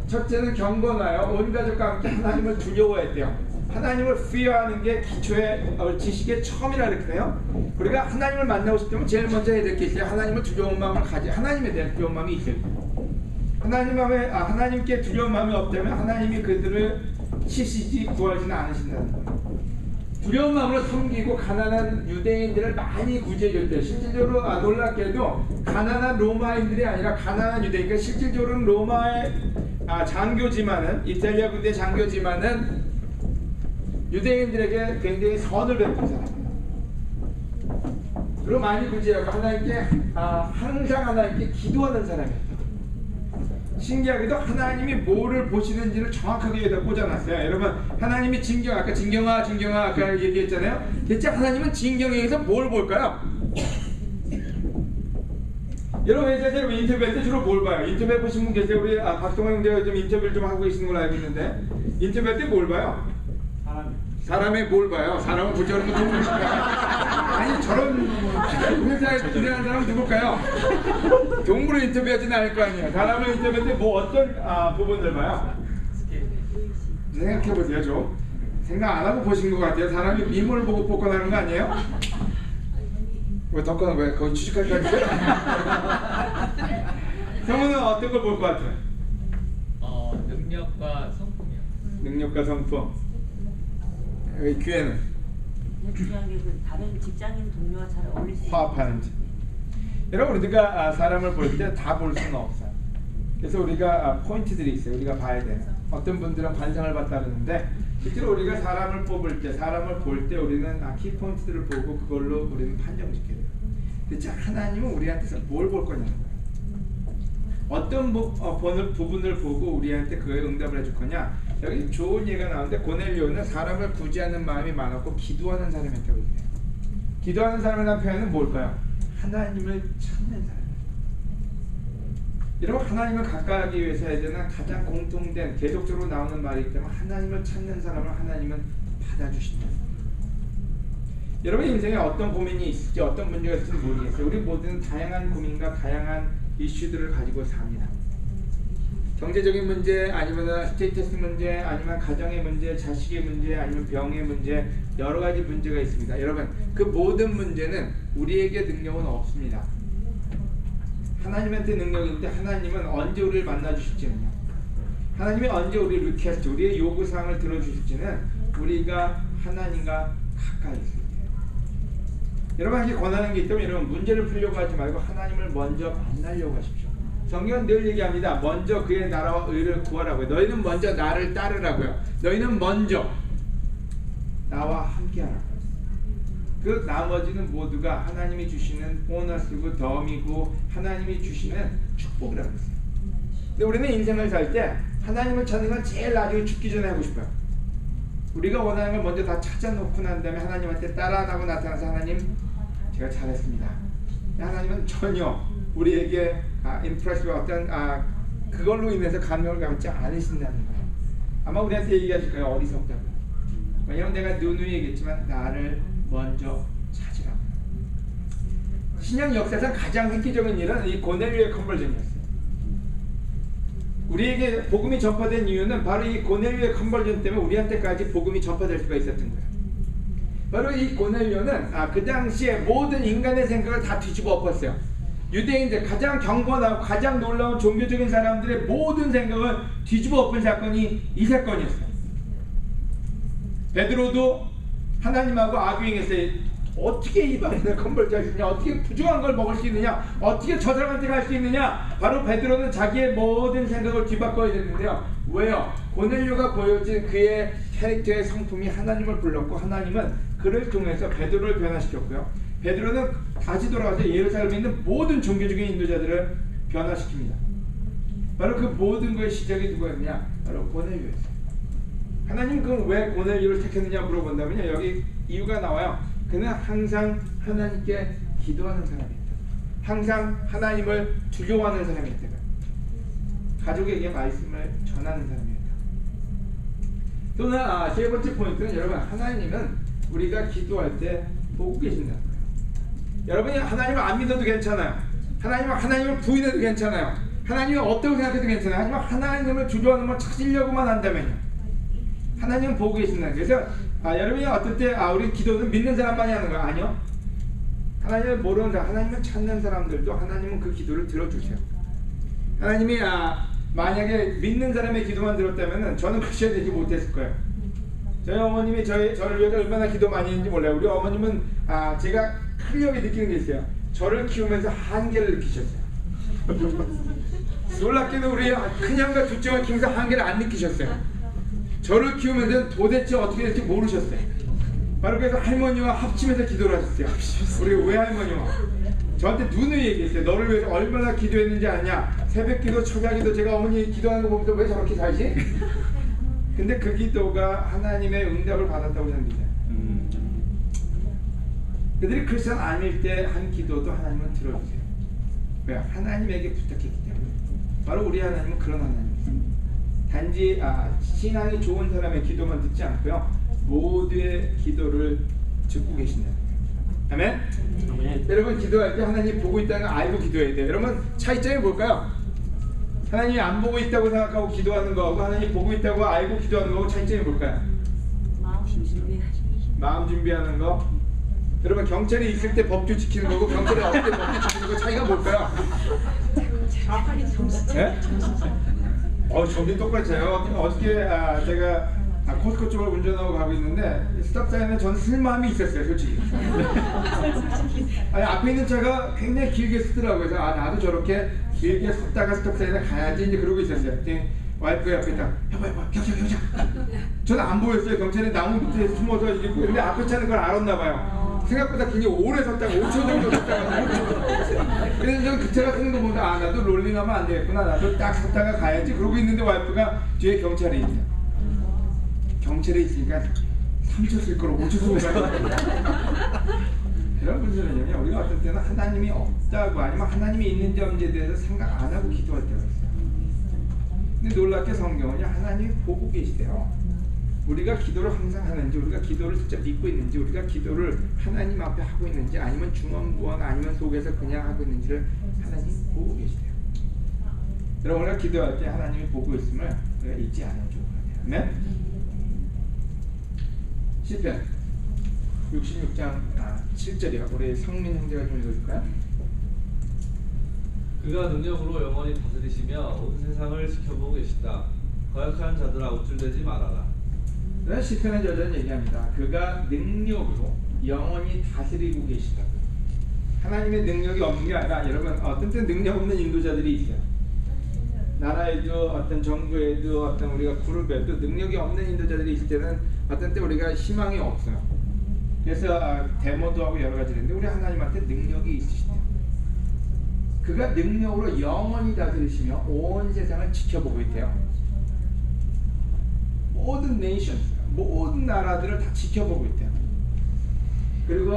첫째는 경건하여 온 가족과 함께 하나님을 두려워했대요. 하나님을 fear하는 게 기초의 지식의 처음이라 그랬어요. 우리가 하나님을 만나고 싶다면 제일 먼저 해야 될 게 있어요. 하나님을 두려운 마음을 하나님에 대한 두려운 마음이 있어요. 하나님께 두려운 마음이 없다면 하나님이 그들을 치시지 구하지는 않으신다는 거예요. 두려운 마음으로 섬기고 가난한 유대인들을 많이 구제해줬대요. 실질적으로 놀랍게도 가난한 로마인들이 아니라 가난한 유대인, 그러니까 실질적으로는 로마의 장교지만은, 이탈리아 군대 장교지만은 유대인들에게 굉장히 선을 베푼 사람이에요. 그리고 많이 구제하고 하나님께 항상 하나님께 기도하는 사람이에요. 신기하게도 하나님이 뭐를 보시는지를 정확하게 여기다 꽂아놨어요. 여러분, 하나님이 아까 진경아 아까 얘기했잖아요. 대체 하나님은 진경에서 뭘 볼까요? 여러분, 여러분 인터뷰할 때 주로 뭘 봐요? 인터뷰 보신 분 계세요? 우리 박동환 형제가 좀 인터뷰를 좀 하고 계시는 걸로 알고 있는데, 인터뷰할 때 뭘 봐요? 사람의 뭘 봐요? 사람은 볼 줄 아는 건 동물일까? 아니, 저런 회사에 일하는 사람은 누굴까요? 동물을 인터뷰하지는 않을 거 아니에요. 사람을 인터뷰할 때 뭐 어떤 부분들 봐요? 생각해보세요. 좀 생각 안 하고 보신 것 같아요. 사람이 미모를 보고 복권하는 거 아니에요? 왜 덕권은 왜 거기 취직할 거 아니에요? 성우는 어떤 걸 볼 것 같아요? 능력과 성품이요. 능력과 성품. 여기 귀에는 중요한 게 다른 직장인 동료와 잘 어울릴 수 화합하는지. 여러분, 우리가 사람을 볼 때 다 볼 수는 없어요. 그래서 우리가 포인트들이 있어요. 우리가 봐야 돼요. 어떤 분들은 관상을 봤다 그러는데, 실제로 우리가 사람을 뽑을 때, 사람을 볼 때 우리는 키 포인트들을 보고 그걸로 우리는 판정짓게 돼요. 대체 하나님은 우리한테서 뭘 볼 거냐는 거예요. 어떤 부분을 보고 우리한테 그에 응답을 해줄 거냐. 여기 좋은 얘기가 나오는데, 고넬료는 사람을 구제하는 마음이 많았고 기도하는 사람이었다고 얘기해요. 기도하는 사람이라는 표현은 뭘까요? 하나님을 찾는 사람이에요. 여러분, 하나님을 가까이 하기 위해서 해야 되는 가장 공통된 계속적으로 나오는 말이기 때문에, 하나님을 찾는 사람을 하나님은 받아주신다. 여러분 인생에 어떤 고민이 있을지, 어떤 문제가 있을지 모르겠어요. 우리 모두는 다양한 고민과 다양한 이슈들을 가지고 삽니다. 경제적인 문제, 아니면 스테이터스 문제, 아니면 가정의 문제, 자식의 문제, 아니면 병의 문제, 여러 가지 문제가 있습니다. 여러분, 그 모든 문제는 우리에게 능력은 없습니다. 하나님한테 능력인데, 하나님은 언제 우리를 만나주실지는요, 하나님이 언제 우리를 리퀘스트, 우리의 요구사항을 들어주실지는 우리가 하나님과 가까이 있을 때예요. 여러분에게 권하는 게 있다면, 여러분 문제를 풀려고 하지 말고 하나님을 먼저 만나려고 하십시오. 성경은 늘 얘기합니다. 먼저 그의 나라와 의를 구하라고요. 너희는 먼저 나를 따르라고요. 너희는 먼저 나와 함께하라고요. 그 나머지는 모두가 하나님이 주시는 보너스고 덤이고 하나님이 주시는 축복이라고 했어요. 근데 우리는 인생을 살 때 하나님을 찾는 건 제일 나중에 죽기 전에 하고 싶어요. 우리가 원하는 걸 먼저 다 찾아놓고 난 다음에 하나님한테 따라하고 나타나서, 하나님 제가 잘했습니다. 하나님은 전혀 우리에게 임프레스와 어떤 그걸로 인해서 감명을 갖지 않으신다는 거예요. 아마 우리한테 얘기하실 거예요. 어리석다고. 왜냐면 내가 누누이 얘기했지만 나를 먼저 찾으라고. 신약 역사상 가장 획기적인 일은 이 고넬료의 컨버전이었어요. 우리에게 복음이 전파된 이유는 바로 이 고넬료의 컨버전 때문에 우리한테까지 복음이 전파될 수가 있었던 거예요. 바로 이 고넬료는 그 당시에 모든 인간의 생각을 다 뒤집어 엎었어요. 유대인들, 가장 경건하고 가장 놀라운 종교적인 사람들의 모든 생각을 뒤집어 엎은 사건이 이 사건이었어요. 베드로도 하나님하고 아귀행했어요. 어떻게 이방인을 컨버트할 수 있느냐, 어떻게 부정한 걸 먹을 수 있느냐, 어떻게 저 사람한테 갈 수 있느냐. 바로 베드로는 자기의 모든 생각을 뒤바꿔야 됐는데요. 왜요? 고넬료가 보여진 그의 캐릭터의 성품이 하나님을 불렀고, 하나님은 그를 통해서 베드로를 변화시켰고요. 베드로는 다시 돌아가서 예루살렘에 있는 모든 종교적인 인도자들을 변화시킵니다. 바로 그 모든 것의 시작이 누구였냐? 바로 고넬료였어요. 하나님 그럼 왜 고넬료를 택했느냐 물어본다면요, 여기 이유가 나와요. 그는 항상 하나님께 기도하는 사람이었다. 항상 하나님을 두려워하는 사람이었다. 가족에게 말씀을 전하는 사람이었다. 또는 세 번째 포인트는 여러분, 하나님은 우리가 기도할 때 보고 계신다는 거예요. 여러분이 하나님을 안 믿어도 괜찮아요. 하나님을 부인해도 괜찮아요. 하나님이 없다고 생각해도 괜찮아요. 하지만 하나님을 두려워하는 걸 찾으려고만 한다면요, 하나님은 보고 계신다는 거예요. 그래서 여러분이 어떨 때 우리 기도는 믿는 사람만이 하는 거예요? 아니요. 하나님을 모르는 사람, 하나님을 찾는 사람들도 하나님은 그 기도를 들어주세요. 하나님이 만약에 믿는 사람의 기도만 들었다면 저는 크리스천이 되지 못했을 거예요. 저희 어머님이 저를 위해서 얼마나 기도 많이 했는지 몰라요. 우리 어머님은 제가 클리어하게 느끼는 게 있어요. 저를 키우면서 한계를 느끼셨어요. 놀랍게도 우리 큰형과 둘째가 키우면서 한계를 안 느끼셨어요. 저를 키우면서 도대체 어떻게 될지 모르셨어요. 바로 그래서 할머니와 합치면서 기도를 하셨어요. 우리 외할머니와 저한테 눈을 얘기했어요. 너를 위해서 얼마나 기도했는지 아냐. 새벽기도, 초자기도 제가 어머니 기도하는 거 보면서 왜 저렇게 살지? 근데 그 기도가 하나님의 응답을 받았다고 저는 믿어요. 그들이 크리스천 아닐 때 한 기도도 하나님은 들어주세요. 왜? 하나님에게 부탁했기 때문에. 바로 우리 하나님은 그런 하나님이세요. 단지 신앙이 좋은 사람의 기도만 듣지 않고요, 모두의 기도를 듣고 계신다는 거예요. 아멘? 여러분, 기도할 때 하나님 보고 있다는 걸 알고 기도해야 돼요. 여러분, 차이점이 뭘까요? 하나님이 안 보고 있다고 생각하고 기도하는 거하고 하나님 보고 있다고 알고 기도하는 거하고 차이점이 뭘까요? 마음 준비하는 거. 여러분, 경찰이 있을 때 법규 지키는 거고 경찰이 없을 때 법규 지키는 거 차이가 뭘까요? 네? 정신 똑바로 차요. 어저께 제가 코스코 쪽을 운전하고 가고 있는데 스탑사인에 전 쓸 마음이 있었어요, 솔직히. 앞에 있는 차가 굉장히 길게 쓰더라고요. 그래서 나도 저렇게 길게 섰다가 스탑사인에 가야지 이제 그러고 있었어요. 와이프가 옆에 딱 여보 경찰. 저는 안 보였어요. 경찰이 나무 밑에 숨어서 있고. 근데 앞에 차는 걸 알았나 봐요. 생각보다 굉장히 오래 섰다가 5초 정도 섰다가 5초. 그래서 저는 그 차가 쓰는 거 보면 나도 롤링하면 안 되겠구나. 나도 딱 섰다가 가야지. 그러고 있는데 와이프가 뒤에 경찰이 있어요. 경찰이 있으니까 3초 쓸 거로 5초 쓰고 가요. 여러분들은요, 우리가 어떤 때는 하나님이 없다고 아니면 하나님이 있는지 없는지에 대해서 생각 안 하고 기도할 때가 있어요. 근데 놀랍게 성경은요, 하나님이 보고 계시대요. 우리가 기도를 항상 하는지, 우리가 기도를 진짜 믿고 있는지, 우리가 기도를 하나님 앞에 하고 있는지, 아니면 중언부언 아니면 속에서 그냥 하고 있는지를 하나님이 보고 계시대요. 여러분, 우리가 기도할 때 하나님이 보고 있음을 우리가 잊지 않으면 좋을 것 같아요. 네? 시편 66장 7절이요. 우리 성민 형제가 좀 읽어줄까요? 그가 능력으로 영원히 다스리시며 온 세상을 지켜보고 계시다. 거역하는 자들아 우쭐대지 말아라. 시편의 저자는 얘기합니다. 그가 능력으로 영원히 다스리고 계시다. 하나님의 능력이 없는 게 아니라, 여러분, 어떤 때 능력 없는 인도자들이 있어요. 나라에도 어떤 정부에도 어떤 우리가 그룹에도 능력이 없는 인도자들이 있을 때는 어떤 때 우리가 희망이 없어요. 그래서 데모도 하고 여러 가지 있는데, 우리 하나님한테 능력이 있으시대요. 그가 능력으로 영원히 다스리시며 온 세상을 지켜보고 있대요. 모든 네이션, 모든 나라들을 다 지켜보고 있대요. 그리고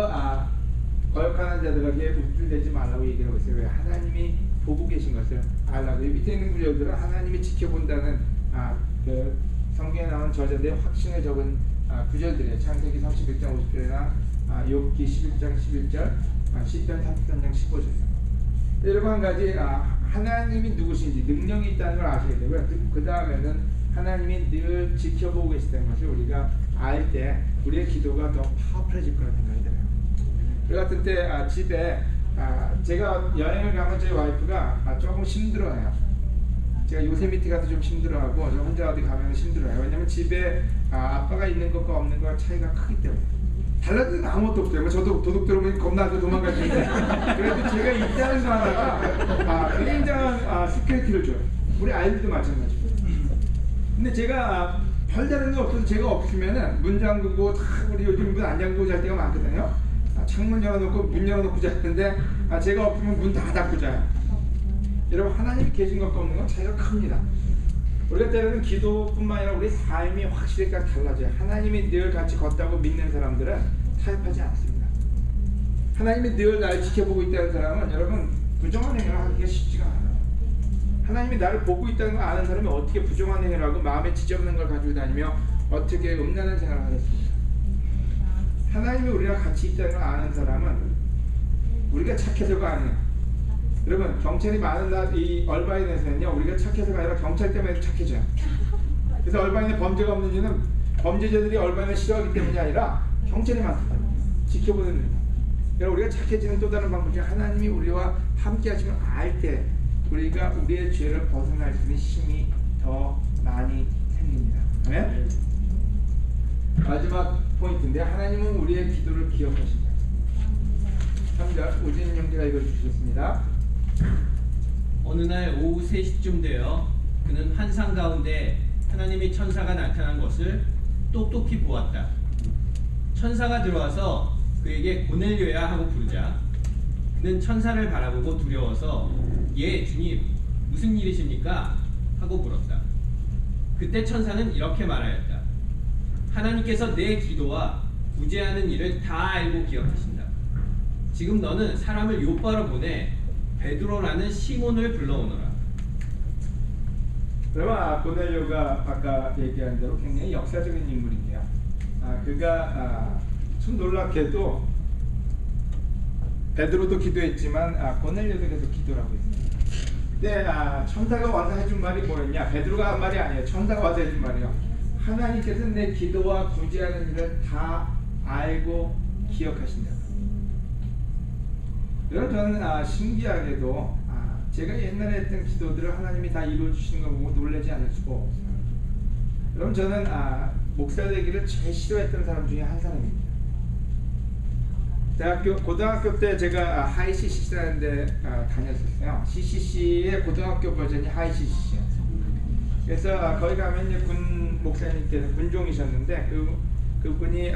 거역하는 자들에게 우쭐대지 말라고 얘기를 하고 있어요. 왜? 하나님이 보고 계신 것을 알라고. 밑에 있는 구절들은 하나님이 지켜본다는 그 성경에 나온 저자들의 확신을 적은 구절들이에요. 창세기 31장 50절이나 욥기 11장 11절, 시편 33장 15절이에요. 여러분, 한 가지 하나님이 누구신지 능력이 있다는 걸 아셔야 되고요. 그 다음에는 하나님이 늘 지켜보고 계시다는 것을 우리가 알 때 우리의 기도가 더 파워풀해질 거라는 생각이 들어요. 우리 같은 때 집에 제가 여행을 가면 저희 와이프가 조금 힘들어해요. 제가 요세미티 가서 좀 힘들어하고 저 혼자 어디 가면 힘들어해요. 왜냐면 집에 아빠가 있는 것과 없는 것 차이가 크기 때문에. 달라진 건 아무것도 없어요. 저도 도둑 들어오면 겁나서 도망갈 텐데 그래도 제가 있다는 거 하나가 굉장한 시큐리티를 줘요. 우리 아이들도 마찬가지고. 근데 제가 별다른 게 없어서 제가 없으면은 문 잠그고 우리 요즘 문 안 잠그고 잘 때가 많거든요. 창문 열어놓고 문 열어놓고 자는데 제가 없으면 문 다 닫고 자요. 여러분 하나님이 계신 것과 없는 건 차이가 큽니다. 우리가 때로는 기도뿐만 아니라 우리 삶이 확실히 달라져요. 하나님이 늘 같이 걷다고 믿는 사람들은 타협하지 않습니다. 하나님이 늘 나를 지켜보고 있다는 사람은 여러분 부정한 행위를 하기가 쉽지가 않아요. 하나님이 나를 보고 있다는 걸 아는 사람이 어떻게 부정한 행위를 하고 마음에 지저분한 걸 가지고 다니며 어떻게 음란한 생활을 하겠습니까? 하나님이 우리랑 같이 있다는 걸 아는 사람은 우리가 착해서가 아니에요. 여러분 경찰이 많은 이 얼바인에서는요 우리가 착해서가 아니라 경찰 때문에 착해져요. 그래서 얼바인에 범죄가 없는 이유는 범죄자들이 얼바인을 싫어하기 때문이 아니라 경찰이 많기 때문에 지켜보는 거예요. 여러분 우리가 착해지는 또 다른 방법 중에 하나님이 우리와 함께 하시면 알 때 우리가 우리의 죄를 벗어날 수 있는 힘이 더 많이 생깁니다. 아멘? 마지막 포인트인데 하나님은 우리의 기도를 기억하신다. 3절 오진 형제가 읽어주셨습니다. 어느 날 오후 3시쯤 되어 그는 환상 가운데 하나님의 천사가 나타난 것을 똑똑히 보았다. 천사가 들어와서 그에게 고넬료야 하고 부르자 그는 천사를 바라보고 두려워서 예 주님 무슨 일이십니까? 하고 물었다. 그때 천사는 이렇게 말하였다. 하나님께서 내 기도와 구제하는 일을 다 알고 기억하신다. 지금 너는 사람을 요바로 보내 베드로라는 시몬을 불러오너라. 여러분 고넬료가 아까 얘기한 대로 굉장히 역사적인 인물인데요. 그가 참 놀랍게도 베드로도 기도했지만 고넬료도 계속 기도를 하고 있습니다. 근데 천사가 와서 해준 말이 뭐였냐? 베드로가 한 말이 아니에요. 천사가 와서 해준 말이요. 하나님께서 내 기도와 구제하는 일을 다 알고 기억하신다. 여러분 저는 신기하게도 제가 옛날에 했던 기도들을 하나님이 다 이루어주시는 걸 보고 놀라지 않을 수가 없어요. 여러분 저는 목사 되기를 제일 싫어했던 사람 중에 한 사람입니다. 고등학교 때 제가 하이 CCC라는 데 다녔었어요. CCC의 고등학교 버전이 하이 CCC였어요. 그래서 거기 가면 이제 군 목사님께서 군종이셨는데 그분이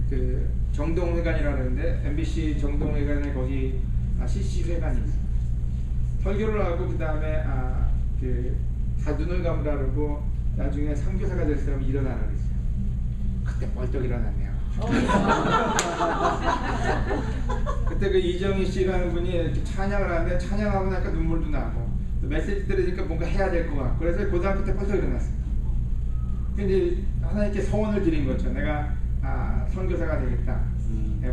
그 정동회관이라고 하는데 MBC 정동회관에 거기 CCC 회관이 있어요. 설교를 하고 그 다음에 다 눈을 감으라 그러고 나중에 선교사가 될 사람이 일어나라 그랬어요. 그때 벌떡 일어났네요. 그때 그 이정희 씨라는 분이 이렇게 찬양을 하는데 찬양하고 나니까 눈물도 나고 또 메시지 들으니까 뭔가 해야 될 것 같고 그래서 고등학교 때 벌떡 일어났어요. 근데 하나님께 소원을 드린 거죠. 내가 선교사가 되겠다.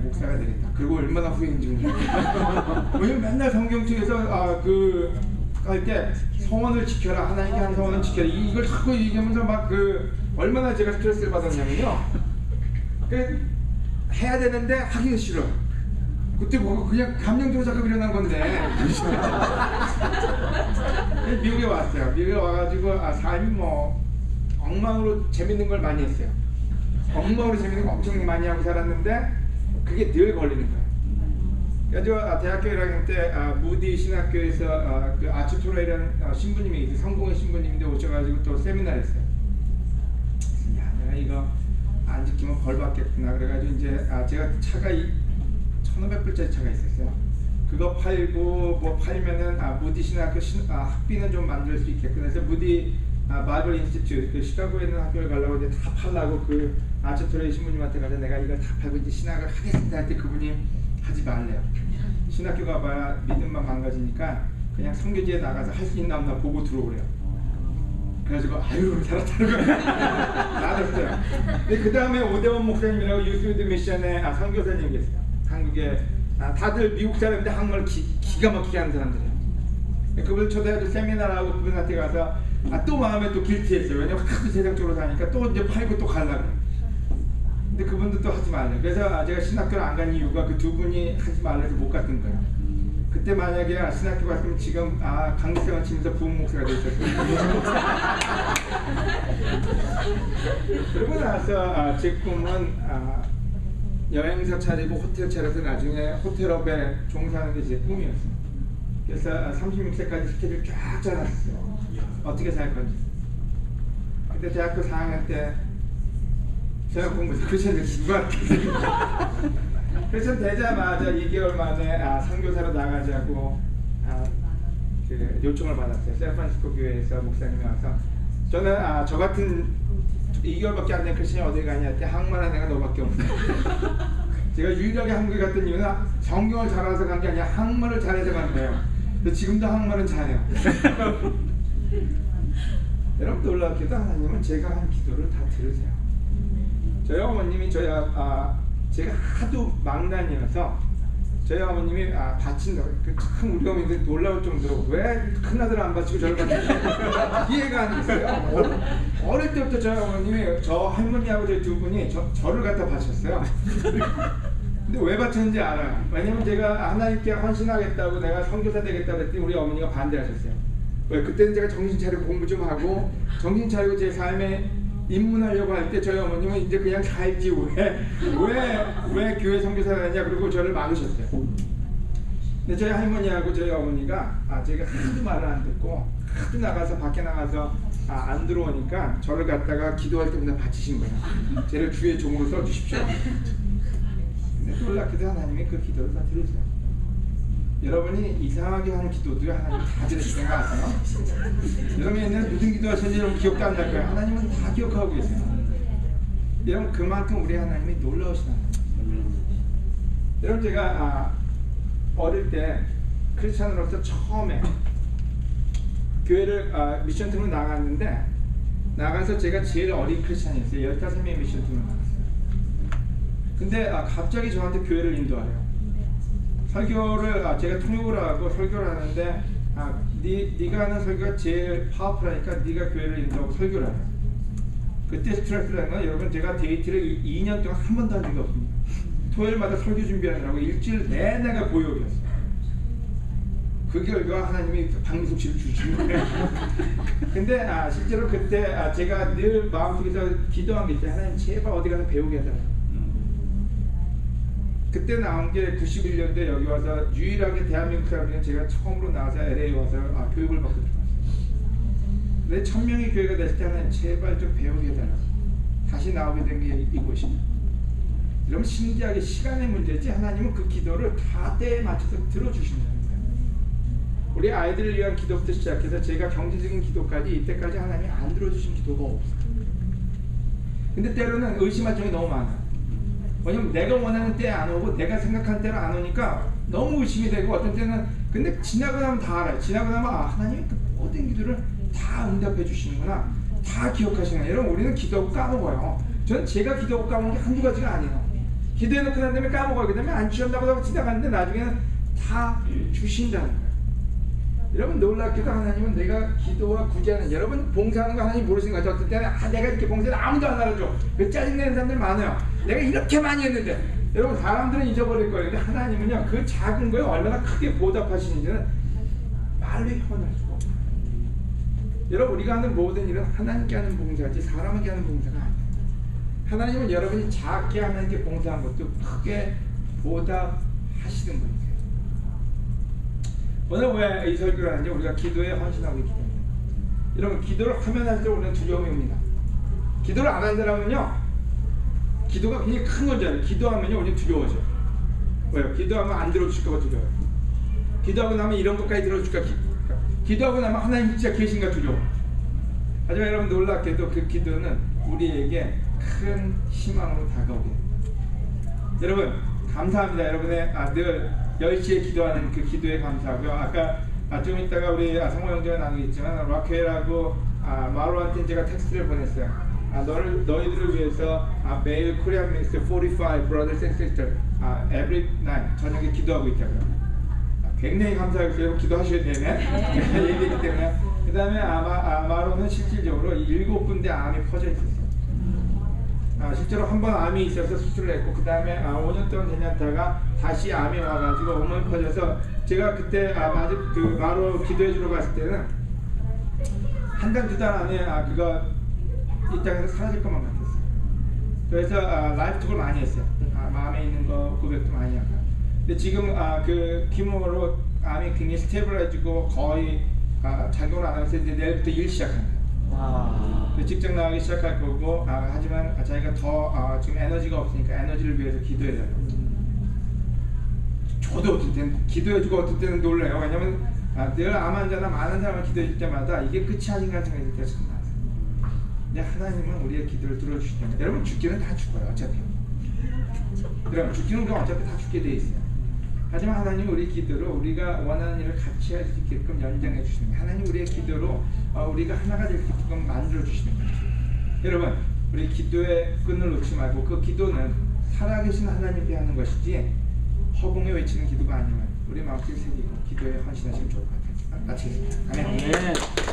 목사가 되겠다. 그리고 얼마나 후회인지 모르겠어요. 왜냐면 맨날 성경책에서 할 때 소원을 지켜라. 하나님께 한 소원을 지켜라. 이걸 자꾸 얘기하면서 막 얼마나 제가 스트레스를 받았냐면요. 해야 되는데 하기가 싫어. 그때 뭐 그냥 감정적으로 자꾸 일어난 건데. 미국에 왔어요. 미국에 와가지고 삶이 뭐 엉망으로 재밌는 걸 많이 했어요. 엉망으로 재밌는 거 엄청 많이 하고 살았는데 그게 늘 걸리는 거예요. 그래서 대학교 1학년 때 무디 신학교에서 그 아츠토라이라는 신부님이 있어요. 성공의 신부님인데 오셔가지고 또 세미나를 했어요. 야, 내가 이거 안 지키면 벌 받겠구나. 그래가지고 이제 제가 차가 1,500불짜리 차가 있었어요. 그거 팔고 뭐 팔면은 무디 신학교 학비는 좀 만들 수 있겠구나. 그래서 무디 바이블 인스티튜트 그 시카고에 있는 학교를 가려고 이제 다 팔라고 그 아츠토라이 신부님한테 가서 내가 이걸 다 팔고 이제 신학을 하겠습니다 할 때 그분이 하지 말래요. 신학교 가봐야 믿음만 망가지니까 그냥 선교지에 나가서 할 수 있나 없나 보고 들어오래요. 그래가지고 아유 잘했다는 거예요. 나눴어요. 근데 그 다음에 오대원 목사님이라고 유스위드 미션의 선교사님이 계세요. 한국에 다들 미국 사람인데 한국말 기가 막히게 하는 사람들이에요. 그분을 초대해서 세미나를 하고 그분한테 가서 또 마음에 또 길티했어요. 왜냐면 하도 세상적으로 사니까 또 이제 팔고 또 가려고. 근데 그분도 또 하지 말래요. 그래서 제가 신학교를 안 간 이유가 그 두 분이 하지 말래서 못 갔던 거예요. 그때 만약에 신학교 갔으면 지금 강직생활 치면서 부흥 목사가 돼 있었어요. 그러고 나서 제 꿈은 여행사 차리고 호텔 차려서 나중에 호텔업에 종사하는 게 제 꿈이었어요. 그래서 36세까지 스케줄 쫙 짜놨어요. 어떻게 살 건지. 근데 대학교 4학년 때 제가 공부해서 크리스천들 누가 그래서 되자마자 2개월 만에 선교사로 나가자고 그 요청을 받았어요. 샌프란시스코 교회에서 목사님이 와서 저는 저 같은 2개월밖에 안 된 크리스천이 어디 가냐 했더니 한국말하는 애가 너밖에 없어. 제가 유일하게 한국에 갔던 이유는 성경을 잘 알아서 간 게 아니라 한국말을 잘해서 간 거예요. 근데 지금도 한국말은 잘해요. 여러분 놀랍게도 하나님은 제가 한 기도를 다 들으세요. 저희 어머님이 제가 하도 망난이어서 저희 어머님이 바친다고 참 우리 어머니들 놀라울 정도로 왜 큰아들 안 바치고 저를 바치는지 이해가 안 됐어요. 어릴 때부터 저희 어머님이 저 할머니하고 저희 두 분이 저를 갖다 바쳤어요. 근데 왜 바쳤는지 알아요. 왜냐면 제가 하나님께 헌신하겠다고 내가 선교사 되겠다고 했더니 우리 어머니가 반대하셨어요. 왜? 그때는 제가 정신 차리고 공부 좀 하고 정신 차리고 제 삶에 입문하려고 할 때 저희 어머님은 이제 그냥 살지 왜 교회 선교사가 되냐 그리고 저를 막으셨어요. 근데 저희 할머니하고 저희 어머니가 제가 하도 말을 안 듣고 하도 나가서 밖에 나가서 안 들어오니까 저를 갖다가 기도할 때마다 바치신 거예요. 쟤를 주의 종으로 써주십시오. 근데 놀랍게도 하나님이 그 기도를 다 들으세요. 여러분이 이상하게 하는 기도도 하나님 다 들으시는 거 아세요? 여러분이 옛날에 무슨 기도하셨는지 여러분 기억도 안 날 거예요. 하나님은 다 기억하고 계세요. 여러분 그만큼 우리 하나님이 놀라우시다는 거예요. 여러분 제가 어릴 때 크리스찬으로서 처음에 교회를 미션팀으로 나갔는데 나가서 제가 제일 어린 크리스찬이었어요. 15명의 미션팀으로 나갔어요. 근데 갑자기 저한테 교회를 인도하래요. 설교를 제가 통역을 하고 설교를 하는데 네가 하는 설교가 제일 파워풀하니까 네가 교회를 인도하고 설교를 하래. 그때 스트레스라는 건 여러분 제가 데이트를 2년 동안 한 번도 한 적이 없습니다. 토요일마다 설교 준비하느라고 일주일 내내가 고역이었어요. 그 결과 하나님이 방송실을 주신 거예요. 근데 실제로 그때 제가 늘 마음속에서 기도한 게 있어요. 하나님 제발 어디 가서 배우게 해달라고. 그때 나온 게 91년도에 여기 와서 유일하게 대한민국 사람들은 제가 처음으로 나와서 LA 와서 교육을 받고 들어왔어요. 근데 1000명의 교회가 됐을 때 하나님 제발 좀 배우게 해달라고. 다시 나오게 된 게 이곳이다. 여러분 신기하게 시간의 문제지 하나님은 그 기도를 다 때에 맞춰서 들어주신다는 거예요. 우리 아이들을 위한 기도부터 시작해서 제가 경제적인 기도까지 이때까지 하나님이 안 들어주신 기도가 없어요. 근데 때로는 의심할 점이 너무 많아요. 왜냐면 내가 원하는 때에 안 오고 내가 생각한 때로 안 오니까 너무 의심이 되고 어떤 때는 근데 지나고 나면 다 알아요. 지나고 나면 하나님이 그 모든 기도를 다 응답해 주시는구나. 다 기억하시는 거예요. 여러분 우리는 기도하고 까먹어요. 저는 제가 기도하고 까먹은 게 한두 가지가 아니에요. 기도해놓고 난 다음에 까먹어요. 그 다음에 안 주셨다고 하고 지나갔는데 나중에는 다 주신다는 거예요. 여러분 놀랍게도 하나님은 내가 기도와 구제하는 여러분 봉사하는 거 하나님 모르시는 거죠. 어떤 때는 내가 이렇게 봉사를 아무도 안 알아줘. 그 짜증내는 사람들 많아요. 내가 이렇게 많이 했는데 여러분 사람들은 잊어버릴 거예요. 근데 하나님은요 그 작은 거에 얼마나 크게 보답하시는지는 말로 표현할 수가 없어요. 여러분 우리가 하는 모든 일은 하나님께 하는 봉사지 사람에게 하는 봉사가 아니에요. 하나님은 여러분이 작게 하나님께 봉사한 것도 크게 보답하시는 분이세요. 오늘 왜 이 설교를 하는지 우리가 기도에 헌신하고 있기 때문에 여러분 기도를 하면 할수록 우리는 두려움이 옵니다. 기도를 안 한 사람은요 기도가 굉장히 큰 건지 기도하면요 우리 두려워져요. 왜요? 기도하면 안 들어줄까 봐 두려워요. 기도하고 나면 이런 것까지 들어줄까 기도하고 나면 하나님 진짜 계신가 두려워. 하지만 여러분 놀랍게도 그 기도는 우리에게 큰 희망으로 다가오게 됩니다. 여러분 감사합니다. 여러분의 늘 10시에 기도하는 그 기도에 감사하고요. 아까 좀 이따가 우리 성모 형제가 나누겠지만 라켈하고 마루한테 제가 텍스트를 보냈어요. 너희들을 위해서 매일 코리안 미니스터 45 brothers and sisters every night 저녁에 기도하고 있다고요. 굉장히 감사하고요. 기도하셔야 되네. 얘기했기 때문에. 그 다음에 마루는 실질적으로 7군데 암이 퍼져 있었어요. 실제로 한 번 암이 있어서 수술을 했고 그 다음에 5년 동안 괜찮다가 다시 암이 와가지고 온몸이 퍼져서 제가 그때 그 마루 기도해 주러 갔을 때는 한 달 두 달 안에 그거 이 땅에서 사라질 것만 같았어요. 그래서 라이프톡을 많이 했어요. 마음에 있는 거 고백도 많이 하고. 근데 지금 그 기모로 암이 굉장히 스테이블해지고 거의 작용을 안 해서 이제 내일부터 일 시작합니다. 직장 나가기 시작할 거고, 하지만 자기가 더 지금 에너지가 없으니까 에너지를 위해서 기도해달라고. 굉장히 감사합니다. 여러분의 늘 10시에 기도하는 그 기도에 감사하고요. 아까 좀 이따가 우리 성모 형제가 나누겠지만 라켈하고 마루한테 제가 텍스트를 보냈어요. 너희들을 위해서 저도 어떨 때는 기도해주고 어떨 때는 놀래요. 왜냐면 늘 암 환자나 많은 사람을 기도해줄 때마다 이게 끝이 아닌가 생각이 들 때가 참 많아요. 근데 하나님은 우리의 기도를 들어주실 때는 여러분 죽기는 다 죽어요. 어차피 여러분 죽기는 우리가 어차피 다 죽게 돼 있어요. 하지만 하나님 우리 기도를 우리가 원하는 일을 같이 할 수 있게끔 연장해 주시는 거예요. 하나님 우리의 기도로 우리가 하나가 될 수 있게끔 만들어 주시는 거예요. 여러분 우리 기도의 끈을 놓지 말고 그 기도는 살아계신 하나님께 하는 것이지 허공에 외치는 기도가 아니면 우리 마음속에 새기고 기도에 헌신하시면 좋을 것 같아요. 마치겠습니다. 아멘. 네.